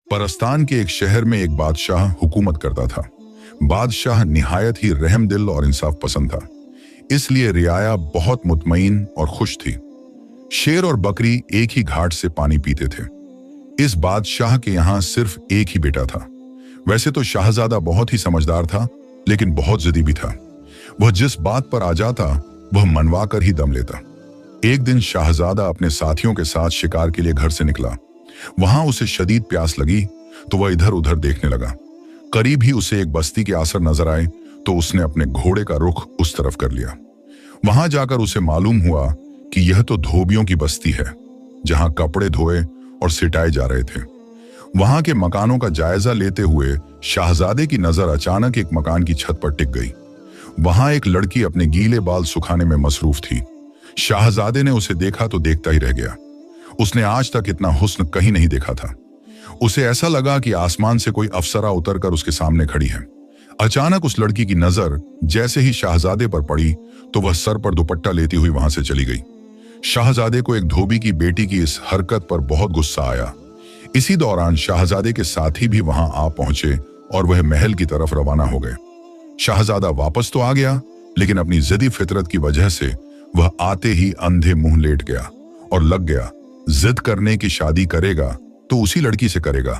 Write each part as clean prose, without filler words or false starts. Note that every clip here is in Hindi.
परस्तान के एक शहर में एक बादशाह हुकूमत करता था। बादशाह निहायत ही रहमदिल और इंसाफ पसंद था, इसलिए रियाया बहुत मुतमईन और खुश थी। शेर और बकरी एक ही घाट से पानी पीते थे। इस बादशाह के यहाँ सिर्फ एक ही बेटा था। वैसे तो शाहजादा बहुत ही समझदार था, लेकिन बहुत जिद्दी भी था। वह जिस बात पर आ जाता वह मनवा कर ही दम लेता। एक दिन शाहजादा अपने साथियों के साथ शिकार के लिए घर से निकला। वहां उसे शदीद प्यास लगी तो वह इधर उधर देखने लगा। करीब ही उसे एक बस्ती के आसर नजर आए तो उसने अपने घोड़े का रुख उस तरफ कर लिया। वहां जाकर उसे मालूम हुआ कि यह तो धोबियों की बस्ती है, जहां कपड़े धोए और सिटाए जा रहे थे। वहां के मकानों का जायजा लेते हुए शाहजादे की नजर अचानक एक मकान की छत पर टिक गई। वहां एक लड़की अपने गीले बाल सुखाने में मसरूफ थी। शाहजादे ने उसे देखा तो देखता ही रह गया। उसने आज तक इतना हुस्न कहीं नहीं देखा था। उसे ऐसा लगा कि आसमान से कोई अफसरा उतरकर उसके सामने खड़ी है। अचानक उस लड़की की नजर जैसे ही शाहजादे पर पड़ी तो वह सर पर दुपट्टा लेती हुई वहां से चली गई। शाहजादे को एक धोबी की बेटी की इस हरकत पर बहुत गुस्सा आया। इसी दौरान शाहजादे के साथी भी वहां आ पहुंचे और वह महल की तरफ रवाना हो गए। शाहजादा वापस तो आ गया, लेकिन अपनी जिद्दी फितरत की वजह से वह आते ही अंधे मुंह लेट गया और लग गया, जिद करने की शादी करेगा तो उसी लड़की से करेगा,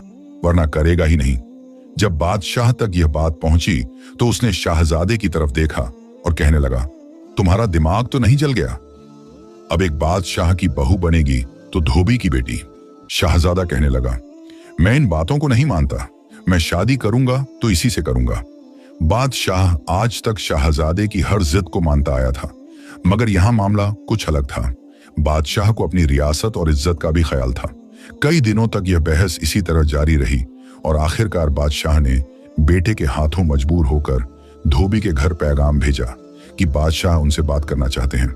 वरना करेगा ही नहीं। जब बादशाह तक यह बात पहुंची तो उसने शाहजादे की तरफ देखा और कहने लगा, तुम्हारा दिमाग तो नहीं जल गया? अब एक बादशाह की बहू बनेगी तो धोबी की बेटी। शाहजादा कहने लगा, मैं इन बातों को नहीं मानता। मैं शादी करूंगा तो इसी से करूंगा। बादशाह आज तक शाहजादे की हर जिद को मानता आया था, मगर यहां मामला कुछ अलग था। बादशाह को अपनी रियासत और इज्जत का भी ख्याल था। कई दिनों तक यह बहस इसी तरह जारी रही और आखिरकार बादशाह ने बेटे के हाथों मजबूर होकर धोबी के घर पैगाम भेजा कि बादशाह उनसे बात करना चाहते हैं।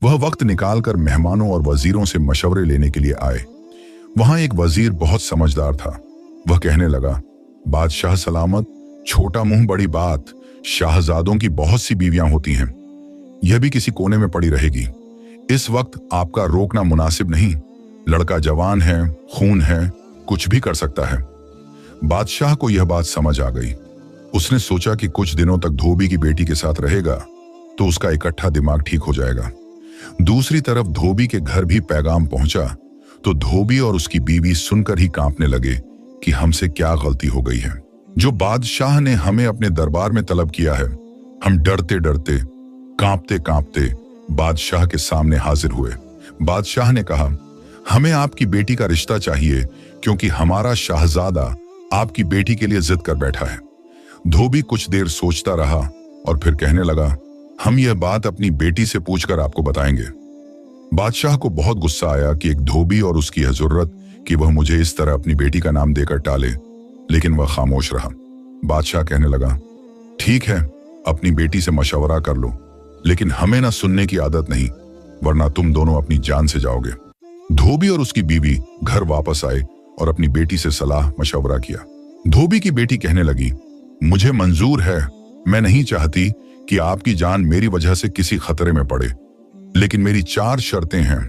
वह वक्त निकालकर मेहमानों और वजीरों से मशवरे लेने के लिए आए। वहां एक वजीर बहुत समझदार था। वह कहने लगा, बादशाह सलामत, छोटा मुंह बड़ी बात। शाहजादों की बहुत सी बीवियां होती हैं, यह भी किसी कोने में पड़ी रहेगी। इस वक्त आपका रोकना मुनासिब नहीं। लड़का जवान है, खून है, कुछ भी कर सकता है। बादशाह को यह बात समझ आ गई। उसने सोचा कि कुछ दिनों तक धोबी की बेटी के साथ रहेगा तो उसका इकट्ठा दिमाग ठीक हो जाएगा। दूसरी तरफ धोबी के घर भी पैगाम पहुंचा तो धोबी और उसकी बीवी सुनकर ही कांपने लगे कि हमसे क्या गलती हो गई है, जो बादशाह ने हमें अपने दरबार में तलब किया है। हम डरते डरते, कांपते कांपते बादशाह के सामने हाजिर हुए। बादशाह ने कहा, हमें आपकी बेटी का रिश्ता चाहिए क्योंकि हमारा शाहजादा आपकी बेटी के लिए जिद कर बैठा है। धोबी कुछ देर सोचता रहा और फिर कहने लगा, हम यह बात अपनी बेटी से पूछकर आपको बताएंगे। बादशाह को बहुत गुस्सा आया कि एक धोबी और उसकी यह जरूरत कि वह मुझे इस तरह अपनी बेटी का नाम देकर टाले, लेकिन वह खामोश रहा। बादशाह कहने लगा, ठीक है, अपनी बेटी से मशवरा कर लो, लेकिन हमें ना सुनने की आदत नहीं, वरना तुम दोनों अपनी जान से जाओगे। धोबी और उसकी बीवी घर वापस आए और अपनी बेटी से सलाह मशवरा किया। धोबी की बेटी कहने लगी, मुझे मंजूर है, मैं नहीं चाहती कि आपकी जान मेरी वजह से किसी खतरे में पड़े, लेकिन मेरी 4 शर्तें हैं।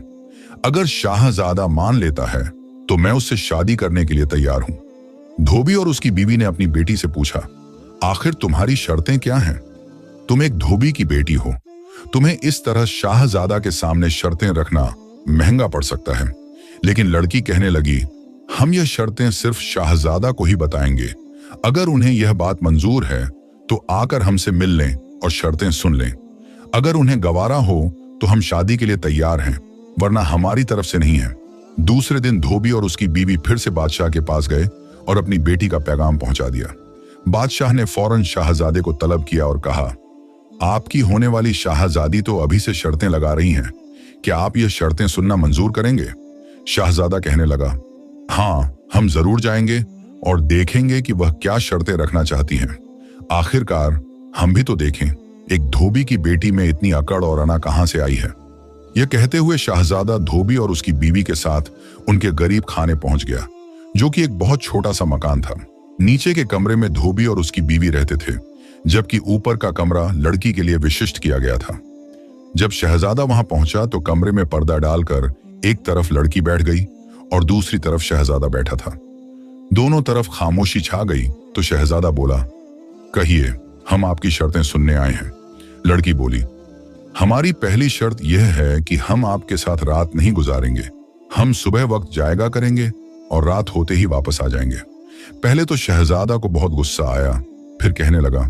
अगर शाहजादा मान लेता है तो मैं उससे शादी करने के लिए तैयार हूं। धोबी और उसकी बीवी ने अपनी बेटी से पूछा, आखिर तुम्हारी शर्तें क्या हैं? तुम एक धोबी की बेटी हो, तुम्हें इस तरह शाहजादा के सामने शर्तें रखना महंगा पड़ सकता है। लेकिन लड़की कहने लगी, हम यह शर्तें सिर्फ शाहजादा को ही बताएंगे। अगर उन्हें यह बात मंजूर है तो आकर हमसे मिल लें और शर्तें सुन लें। अगर उन्हें गवारा हो तो हम शादी के लिए तैयार हैं, वरना हमारी तरफ से नहीं है। दूसरे दिन धोबी और उसकी बीवी फिर से बादशाह के पास गए और अपनी बेटी का पैगाम पहुंचा दिया। बादशाह ने फौरन शाहजादे को तलब किया और कहा, आपकी होने वाली शाहजादी तो अभी से शर्तें लगा रही हैं, क्या आप ये शर्तें सुनना मंजूर करेंगे? शाहजादा कहने लगा, हाँ, हम जरूर जाएंगे और देखेंगे कि वह क्या शर्तें रखना चाहती हैं। आखिरकार हम भी तो देखें, एक धोबी की बेटी में इतनी अकड़ और अना कहां से आई है। यह कहते हुए शाहजादा धोबी और उसकी बीवी के साथ उनके गरीब खाने पहुंच गया, जो कि एक बहुत छोटा सा मकान था। नीचे के कमरे में धोबी और उसकी बीवी रहते थे, जबकि ऊपर का कमरा लड़की के लिए विशिष्ट किया गया था। जब शहजादा वहां पहुंचा तो कमरे में पर्दा डालकर एक तरफ लड़की बैठ गई और दूसरी तरफ शहजादा बैठा था। दोनों तरफ खामोशी छा गई तो शहजादा बोला, कहिए, हम आपकी शर्तें सुनने आए हैं। लड़की बोली, हमारी पहली शर्त यह है कि हम आपके साथ रात नहीं गुजारेंगे। हम सुबह वक्त जाएगा करेंगे और रात होते ही वापस आ जाएंगे। पहले तो शहजादा को बहुत गुस्सा आया, फिर कहने लगा,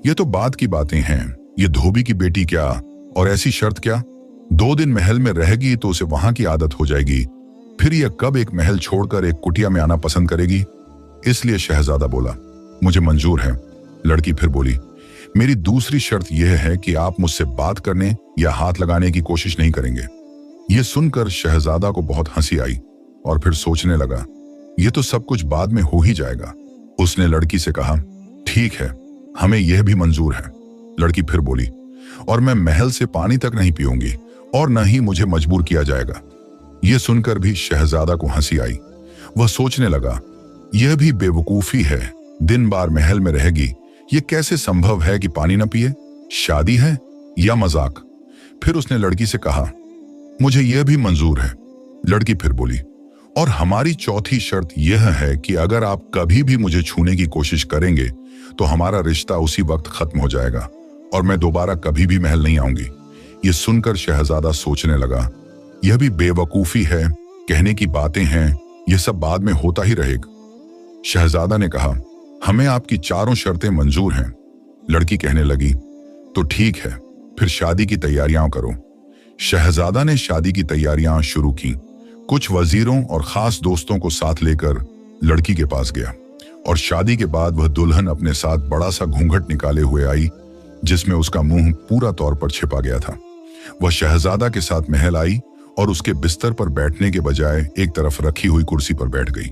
ये तो बात की बातें हैं। ये धोबी की बेटी क्या, और ऐसी शर्त क्या? 2 दिन महल में रहेगी तो उसे वहां की आदत हो जाएगी। फिर यह कब एक महल छोड़कर एक कुटिया में आना पसंद करेगी? इसलिए शहजादा बोला, मुझे मंजूर है। लड़की फिर बोली, मेरी दूसरी शर्त यह है कि आप मुझसे बात करने या हाथ लगाने की कोशिश नहीं करेंगे। यह सुनकर शहजादा को बहुत हंसी आई और फिर सोचने लगा, यह तो सब कुछ बाद में हो ही जाएगा। उसने लड़की से कहा, ठीक है, हमें यह भी मंजूर है। लड़की फिर बोली, और मैं महल से पानी तक नहीं पीऊंगी और न ही मुझे मजबूर किया जाएगा। यह सुनकर भी शहजादा को हंसी आई। वह सोचने लगा, यह भी बेवकूफी है, दिन बार महल में रहेगी, यह कैसे संभव है कि पानी न पिए? शादी है या मजाक? फिर उसने लड़की से कहा, मुझे यह भी मंजूर है। लड़की फिर बोली, और हमारी चौथी शर्त यह है कि अगर आप कभी भी मुझे छूने की कोशिश करेंगे तो हमारा रिश्ता उसी वक्त खत्म हो जाएगा और मैं दोबारा कभी भी महल नहीं आऊंगी। यह सुनकर शहजादा सोचने लगा, यह भी बेवकूफी है, कहने की बातें हैं, यह सब बाद में होता ही रहेगा। शहजादा ने कहा, हमें आपकी चारों शर्तें मंजूर हैं। लड़की कहने लगी, तो ठीक है, फिर शादी की तैयारियां करो। शहजादा ने शादी की तैयारियां शुरू की। कुछ वजीरों और खास दोस्तों को साथ लेकर लड़की के पास गया और शादी के बाद वह दुल्हन अपने साथ बड़ा सा घूंघट निकाले हुए आई जिसमें उसका मुंह पूरा तौर पर छिपा गया था। वह शहजादा के साथ महल आई और उसके बिस्तर पर बैठने के बजाय एक तरफ रखी हुई कुर्सी पर बैठ गई।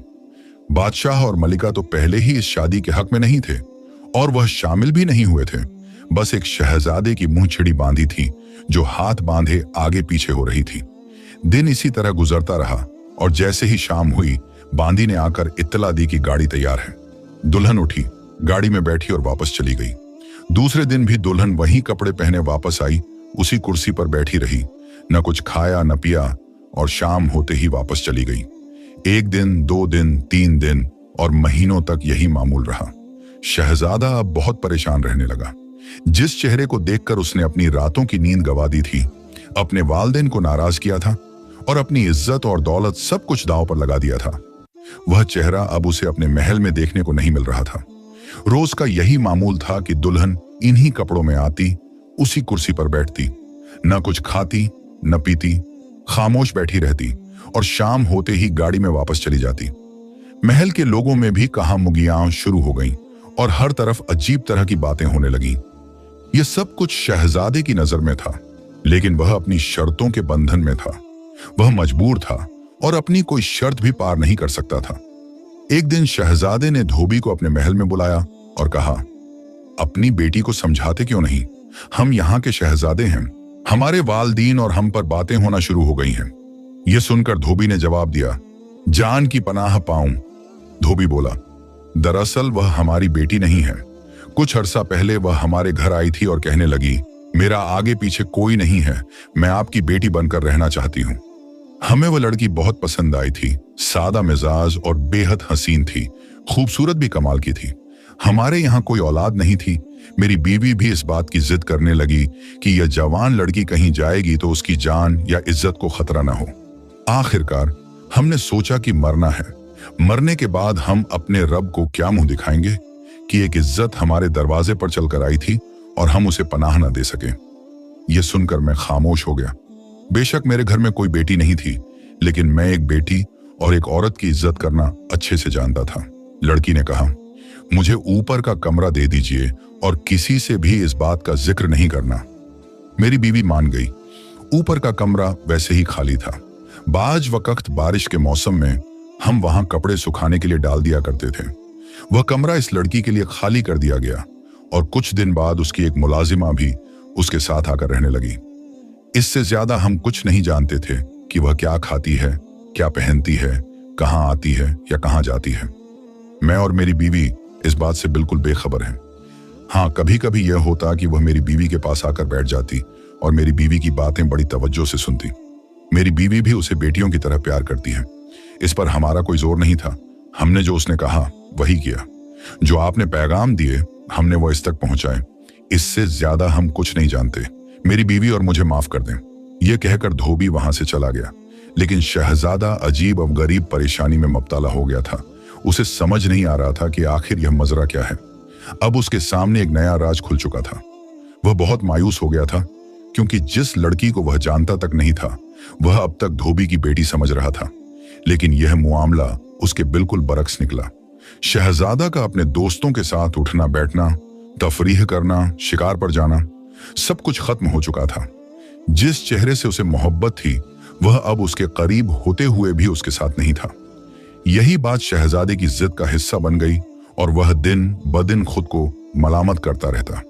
बादशाह और मलिका तो पहले ही इस शादी के हक में नहीं थे और वह शामिल भी नहीं हुए थे। बस एक शहजादे की मुंह छिड़ी बांधी थी जो हाथ बांधे आगे पीछे हो रही थी। दिन इसी तरह गुजरता रहा और जैसे ही शाम हुई, बांदी ने आकर इत्तला दी कि गाड़ी तैयार है। दुल्हन उठी, गाड़ी में बैठी और वापस चली गई। दूसरे दिन भी दुल्हन वही कपड़े पहने वापस आई, उसी कुर्सी पर बैठी रही, न कुछ खाया न पिया और शाम होते ही वापस चली गई। 1 दिन, 2 दिन, 3 दिन और महीनों तक यही मामूल रहा। शहजादा अब बहुत परेशान रहने लगा। जिस चेहरे को देखकर उसने अपनी रातों की नींद गवा दी थी, अपने वालिदैन को नाराज किया था और अपनी इज्जत और दौलत सब कुछ दांव पर लगा दिया था, वह चेहरा अब उसे अपने महल में देखने को नहीं मिल रहा था। रोज का यही मामूल था कि दुल्हन इन्हीं कपड़ों में आती, उसी कुर्सी पर बैठती, न कुछ खाती न पीती, खामोश बैठी रहती और शाम होते ही गाड़ी में वापस चली जाती। महल के लोगों में भी कहामुगियां शुरू हो गईं और हर तरफ अजीब तरह की बातें होने लगीं। यह सब कुछ शहजादे की नजर में था, लेकिन वह अपनी शर्तों के बंधन में था। वह मजबूर था और अपनी कोई शर्त भी पार नहीं कर सकता था। एक दिन शहजादे ने धोबी को अपने महल में बुलाया और कहा, अपनी बेटी को समझाते क्यों नहीं? हम यहाँ के शहजादे हैं, हमारे वालिदैन और हम पर बातें होना शुरू हो गई हैं। यह सुनकर धोबी ने जवाब दिया, जान की पनाह पाऊं। धोबी बोला, दरअसल वह हमारी बेटी नहीं है। कुछ अरसा पहले वह हमारे घर आई थी और कहने लगी, मेरा आगे पीछे कोई नहीं है, मैं आपकी बेटी बनकर रहना चाहती हूँ। हमें वह लड़की बहुत पसंद आई थी, सादा मिजाज और बेहद हसीन थी, खूबसूरत भी कमाल की थी। हमारे यहाँ कोई औलाद नहीं थी। मेरी बीवी भी इस बात की जिद करने लगी कि यह जवान लड़की कहीं जाएगी तो उसकी जान या इज्जत को खतरा न हो। आखिरकार हमने सोचा कि मरना है, मरने के बाद हम अपने रब को क्या मुंह दिखाएंगे कि एक इज्जत हमारे दरवाजे पर चलकर आई थी और हम उसे पनाह न दे सके। यह सुनकर मैं खामोश हो गया। बेशक मेरे घर में कोई बेटी नहीं थी, लेकिन मैं एक बेटी और एक औरत की इज्जत करना अच्छे से जानता था। लड़की ने कहा, मुझे ऊपर का कमरा दे दीजिए और किसी से भी इस बात का जिक्र नहीं करना। मेरी बीवी मान गई। ऊपर का कमरा वैसे ही खाली था। बाज वक्त बारिश के मौसम में हम वहां कपड़े सुखाने के लिए डाल दिया करते थे। वह कमरा इस लड़की के लिए खाली कर दिया गया और कुछ दिन बाद उसकी एक मुलाजिमा भी उसके साथ आकर रहने लगी। इससे ज्यादा हम कुछ नहीं जानते थे कि वह क्या खाती है, क्या पहनती है, कहाँ आती है या कहाँ जाती है। मैं और मेरी बीवी इस बात से बिल्कुल बेखबर हैं। हाँ, कभी कभी यह होता कि वह मेरी बीवी के पास आकर बैठ जाती और मेरी बीवी की बातें बड़ी तवज्जो से सुनती। मेरी बीवी भी उसे बेटियों की तरह प्यार करती है। इस पर हमारा कोई जोर नहीं था। हमने जो उसने कहा वही किया। जो आपने पैगाम दिए हमने वो इस तक पहुंचाए। इससे ज्यादा हम कुछ नहीं जानते। मेरी बीवी और मुझे माफ कर दें। यह कहकर धोबी वहां से चला गया। लेकिन शहजादा अजीब और गरीब परेशानी में मुब्तला हो गया था। उसे समझ नहीं आ रहा था कि आखिर यह मजरा क्या है। अब उसके सामने एक नया राज खुल चुका था। वह बहुत मायूस हो गया था, क्योंकि जिस लड़की को वह जानता तक नहीं था वह अब तक धोबी की बेटी समझ रहा था। लेकिन यह मुआमला उसके बिल्कुल बरक्स निकला। शहजादा का अपने दोस्तों के साथ उठना बैठना, तफरीह करना, शिकार पर जाना, सब कुछ खत्म हो चुका था। जिस चेहरे से उसे मोहब्बत थी वह अब उसके करीब होते हुए भी उसके साथ नहीं था। यही बात शहजादे की जिद का हिस्सा बन गई और वह दिन ब दिन खुद को मलामत करता रहता।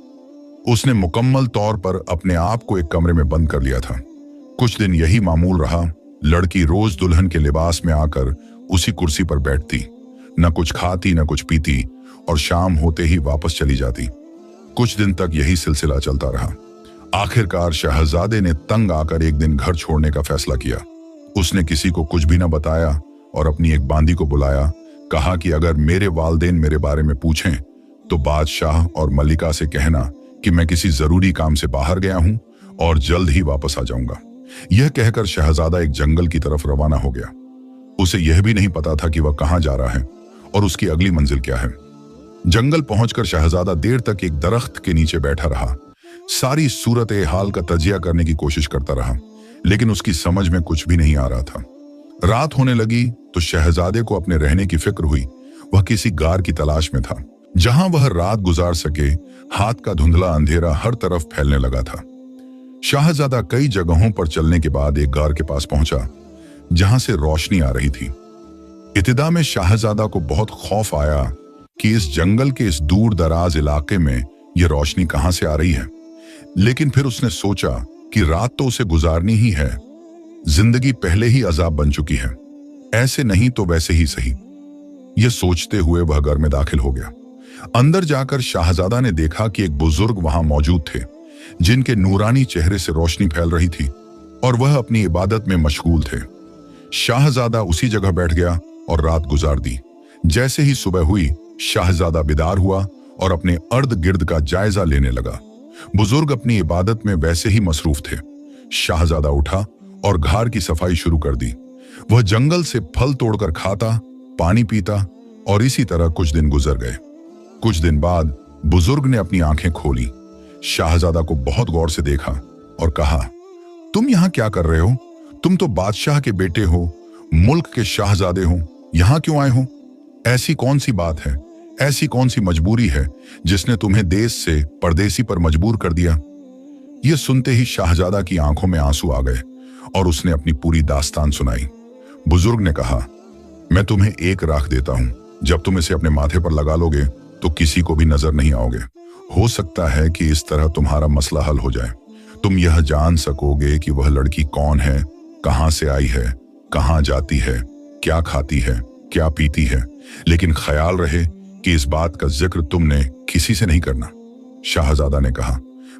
उसने मुकम्मल तौर पर अपने आप को एक कमरे में बंद कर लिया था। कुछ दिन यही मामूल रहा। लड़की रोज दुल्हन के लिबास में आकर उसी कुर्सी पर बैठती, न कुछ खाती न कुछ पीती, और शाम होते ही वापस चली जाती। कुछ दिन तक यही सिलसिला चलता रहा। आखिरकार शहजादे ने तंग आकर एक दिन घर छोड़ने का फैसला किया। उसने किसी को कुछ भी न बताया और अपनी एक बांदी को बुलाया। कहा कि अगर मेरे वालदेन मेरे बारे में पूछें तो बादशाह और मलिका से कहना कि मैं किसी जरूरी काम से बाहर गया हूं और जल्द ही वापस आ जाऊंगा। यह कहकर शहजादा एक जंगल की तरफ रवाना हो गया। उसे यह भी नहीं पता था कि वह कहां जा रहा है और उसकी अगली मंजिल क्या है। जंगल पहुंचकर शहजादा देर तक एक दरख्त के नीचे बैठा रहा। सारी सूरत हाल का तजिया करने की कोशिश करता रहा, लेकिन उसकी समझ में कुछ भी नहीं आ रहा था। रात होने लगी तो शहजादे को अपने रहने की फिक्र हुई। वह किसी गार की तलाश में था जहां वह रात गुजार सके। हाथ का धुंधला अंधेरा हर तरफ फैलने लगा था। शाहजादा कई जगहों पर चलने के बाद एक गार के पास पहुंचा जहां से रोशनी आ रही थी। इब्तिदा में शाहजादा को बहुत खौफ आया कि इस जंगल के इस दूर दराज इलाके में यह रोशनी कहां से आ रही है। लेकिन फिर उसने सोचा कि रात तो उसे गुजारनी ही है। जिंदगी पहले ही अजाब बन चुकी है, ऐसे नहीं तो वैसे ही सही। यह सोचते हुए वह घर में दाखिल हो गया। अंदर जाकर शाहजादा ने देखा कि एक बुजुर्ग वहां मौजूद थे, जिनके नूरानी चेहरे से रोशनी फैल रही थी और वह अपनी इबादत में मशगूल थे। शाहजादा उसी जगह बैठ गया और रात गुजार दी। जैसे ही सुबह हुई शाहजादा बेदार हुआ और अपने अर्द गिर्द का जायजा लेने लगा। बुजुर्ग अपनी इबादत में वैसे ही मसरूफ थे। शाहजादा उठा और घर की सफाई शुरू कर दी। वह जंगल से फल तोड़कर खाता, पानी पीता और इसी तरह कुछ दिन गुजर गए। कुछ दिन बाद बुजुर्ग ने अपनी आंखें खोली। शाहजादा को बहुत गौर से देखा और कहा, तुम यहां क्या कर रहे हो? तुम तो बादशाह के बेटे हो, मुल्क के शाहजादे हो, यहां क्यों आए हो? ऐसी कौन सी बात है, ऐसी कौन सी मजबूरी है जिसने तुम्हें देश से परदेसी पर मजबूर कर दिया? यह सुनते ही शाहजादा की आंखों में आंसू आ गए और उसने अपनी पूरी दास्तान सुनाई। बुजुर्ग ने कहा, मैं तुम्हें एक राख देता हूं, जब तुम इसे अपने माथे पर लगा लोगे तो किसी को भी नजर नहीं आओगे। हो सकता है कि इस तरह तुम्हारा मसला हल हो जाए। तुम यह जान सकोगे कि वह लड़की कौन है, कहां से आई है, कहां जाती है, क्या खाती है, क्या पीती है। लेकिन ख्याल रहे कि इस बात का जिक्र तुमने किसी से नहीं करना। शाहजादा ने कहा,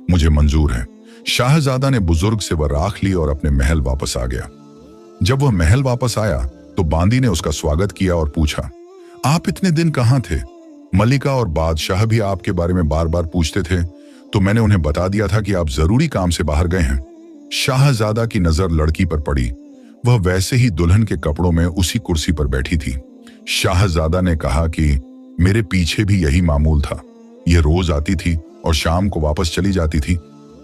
मुझे मंजूर है। शाहजादा ने बुजुर्ग से वह राख ली और अपने महल वापस आ गया। जब वह महल वापस आया तो बांदी ने उसका स्वागत किया और पूछा, आप इतने दिन कहां थे? मलिका और बादशाह भी आपके बारे में बार बार पूछते थे, तो मैंने उन्हें बता दिया था कि आप जरूरी काम से बाहर गए हैं। शाहजादा की नजर लड़की पर पड़ी। वह वैसे ही दुल्हन के कपड़ों में उसी कुर्सी पर बैठी थी। शाहजादा ने कहा कि मेरे पीछे भी यही मामूल था। यह रोज आती थी और शाम को वापस चली जाती थी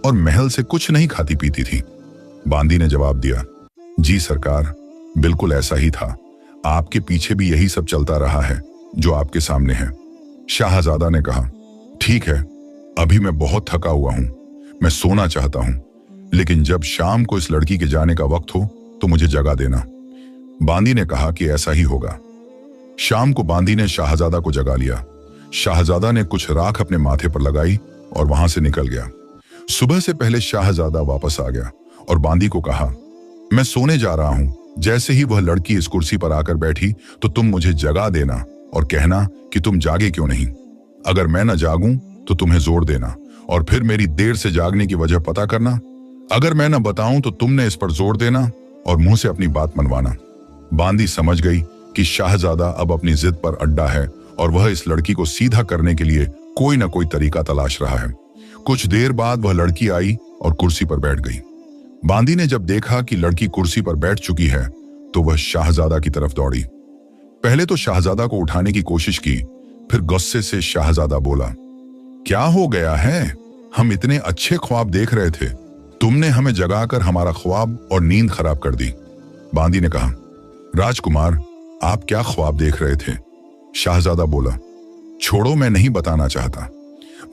और महल से कुछ नहीं खाती पीती थी। बांदी ने जवाब दिया, जी सरकार, बिल्कुल ऐसा ही था। आपके पीछे भी यही सब चलता रहा है जो आपके सामने है। शाहजादा ने कहा, ठीक है, अभी मैं बहुत थका हुआ हूं, मैं सोना चाहता हूं, लेकिन जब शाम को इस लड़की के जाने का वक्त हो तो मुझे जगा देना। बांदी ने कहा कि ऐसा ही होगा। शाम को बांदी ने शाहजादा को जगा लिया। शाहजादा ने कुछ राख अपने माथे पर लगाई और वहां से निकल गया। सुबह से पहले शाहजादा वापस आ गया और बांदी को कहा, मैं सोने जा रहा हूं। जैसे ही वह लड़की इस कुर्सी पर आकर बैठी तो तुम मुझे जगा देना और कहना कि तुम जागे क्यों नहीं। अगर मैं न जागूं तो तुम्हें जोर देना और फिर मेरी देर से जागने की वजह पता करना। अगर मैं न बताऊं तो तुमने इस पर जोर देना और मुंह से अपनी बात मनवाना। बांदी समझ गई कि शाहजादा अब अपनी जिद पर अड्डा है और वह इस लड़की को सीधा करने के लिए कोई ना कोई तरीका तलाश रहा है। कुछ देर बाद वह लड़की आई और कुर्सी पर बैठ गई। बांदी ने जब देखा कि लड़की कुर्सी पर बैठ चुकी है तो वह शाहजादा की तरफ दौड़ी। पहले तो शाहजादा को उठाने की कोशिश की, फिर गुस्से से शाहजादा बोला, क्या हो गया है? हम इतने अच्छे ख्वाब देख रहे थे, तुमने हमें जगाकर हमारा ख्वाब और नींद खराब कर दी। बांदी ने कहा, राजकुमार, आप क्या ख्वाब देख रहे थे? शाहजादा बोला, छोड़ो, मैं नहीं बताना चाहता।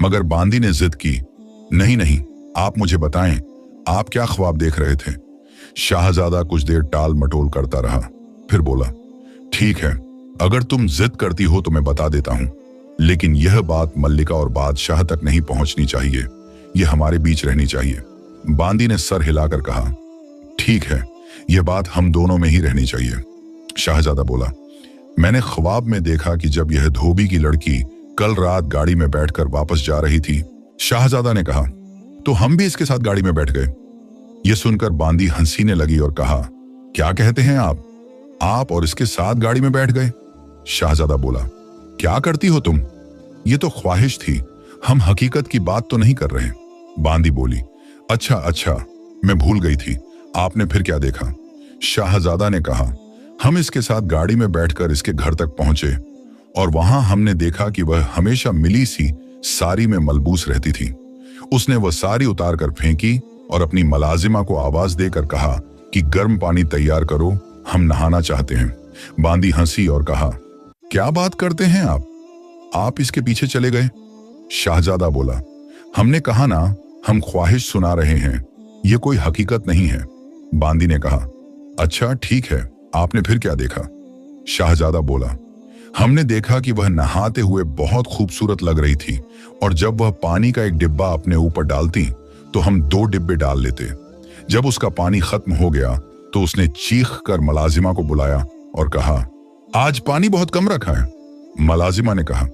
मगर बांदी ने जिद की, नहीं नहीं, आप मुझे बताएं, आप क्या ख्वाब देख रहे थे? शाहजादा कुछ देर टाल मटोल करता रहा, फिर बोला, ठीक है, अगर तुम जिद करती हो तो मैं बता देता हूं, लेकिन यह बात मल्लिका और बादशाह तक नहीं पहुंचनी चाहिए, यह हमारे बीच रहनी चाहिए। बांदी ने सर हिलाकर कहा, ठीक है, यह बात हम दोनों में ही रहनी चाहिए। शाहजादा बोला, मैंने ख्वाब में देखा कि जब यह धोबी की लड़की कल रात गाड़ी में बैठकर वापस जा रही थी। शाहजादा ने कहा, तो हम भी इसके साथ गाड़ी में बैठ गए। यह सुनकर बांदी हंसीने लगी और कहा, क्या कहते हैं आप और इसके साथ गाड़ी में बैठ गए? शाहजादा बोला, क्या करती हो तुम? ये तो ख्वाहिश थी, हम हकीकत की बात तो नहीं कर रहे। बांदी बोली, अच्छा, मैं भूल गई थी, आपने फिर क्या देखा? शाहजादा ने कहा, हम इसके साथ गाड़ी में बैठकर इसके घर तक पहुंचे और वहां हमने देखा कि वह हमेशा मिली सी साड़ी में मलबूस रहती थी। उसने वह साड़ी उतार कर फेंकी और अपनी मलाजिमा को आवाज देकर कहा कि गर्म पानी तैयार करो, हम नहाना चाहते हैं। बांदी हंसी और कहा, क्या बात करते हैं आप इसके पीछे चले गए? शाहजादा बोला, हमने कहा ना, हम ख्वाहिश सुना रहे हैं, यह कोई हकीकत नहीं है। बांदी ने कहा, अच्छा ठीक है, आपने फिर क्या देखा? शाहजादा बोला, हमने देखा कि वह नहाते हुए बहुत खूबसूरत लग रही थी और जब वह पानी का एक डिब्बा अपने ऊपर डालती तो हम 2 डिब्बे डाल लेते। जब उसका पानी खत्म हो गया तो उसने चीख कर मलाजिमा को बुलाया और कहा, आज पानी बहुत कम रखा है। मलाजिमा ने कहा,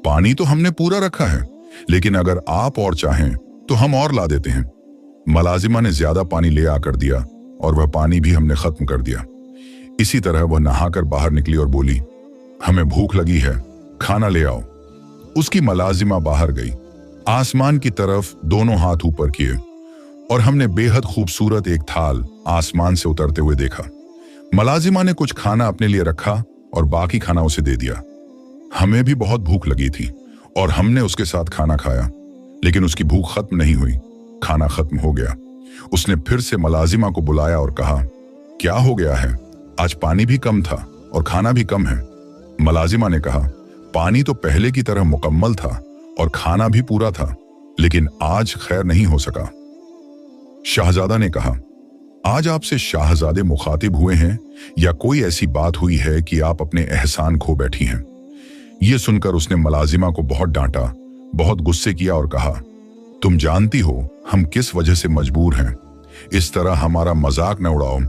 पानी तो हमने पूरा रखा है, लेकिन अगर आप और चाहें तो हम और ला देते हैं। मलाजिमा ने ज्यादा पानी ले आकर दिया और वह पानी भी हमने खत्म कर दिया। इसी तरह वह नहाकर बाहर निकली और बोली, हमें भूख लगी है, खाना ले आओ। उसकी मलाजिमा बाहर गई, आसमान की तरफ दोनों हाथ ऊपर किए और हमने बेहद खूबसूरत एक थाल आसमान से उतरते हुए देखा। मलाजिमा ने कुछ खाना अपने लिए रखा और बाकी खाना उसे दे दिया। हमें भी बहुत भूख लगी थी और हमने उसके साथ खाना खाया, लेकिन उसकी भूख खत्म नहीं हुई, खाना खत्म हो गया। उसने फिर से मलाजिमा को बुलाया और कहा, क्या हो गया है? आज पानी भी कम था और खाना भी कम है। मलाजिमा ने कहा, पानी तो पहले की तरह मुकम्मल था और खाना भी पूरा था, लेकिन आज खैर नहीं हो सका। शाहजादा ने कहा, आज आपसे शाहजादे मुखातिब हुए हैं या कोई ऐसी बात हुई है कि आप अपने एहसान खो बैठी हैं? यह सुनकर उसने मलाजिमा को बहुत डांटा, बहुत गुस्से किया और कहा, तुम जानती हो हम किस वजह से मजबूर हैं, इस तरह हमारा मजाक न उड़ाओ,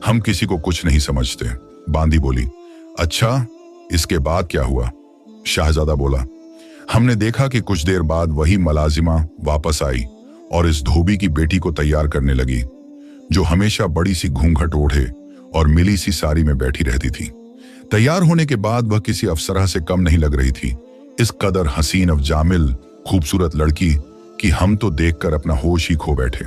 हम किसी को कुछ नहीं समझते। बांदी बोली, अच्छा, इसके बाद क्या हुआ? शाहजादा बोला, हमने देखा कि कुछ देर बाद वही मलाजिमा वापस आई और इस धोबी की बेटी को तैयार करने लगी, जो हमेशा बड़ी सी घूंघट ओढ़े और मिली सी साड़ी में बैठी रहती थी। तैयार होने के बाद वह किसी अफसरा से कम नहीं लग रही थी। इस कदर हसीन और जामिल खूबसूरत लड़की कि हम तो देखकर अपना होश ही खो बैठे।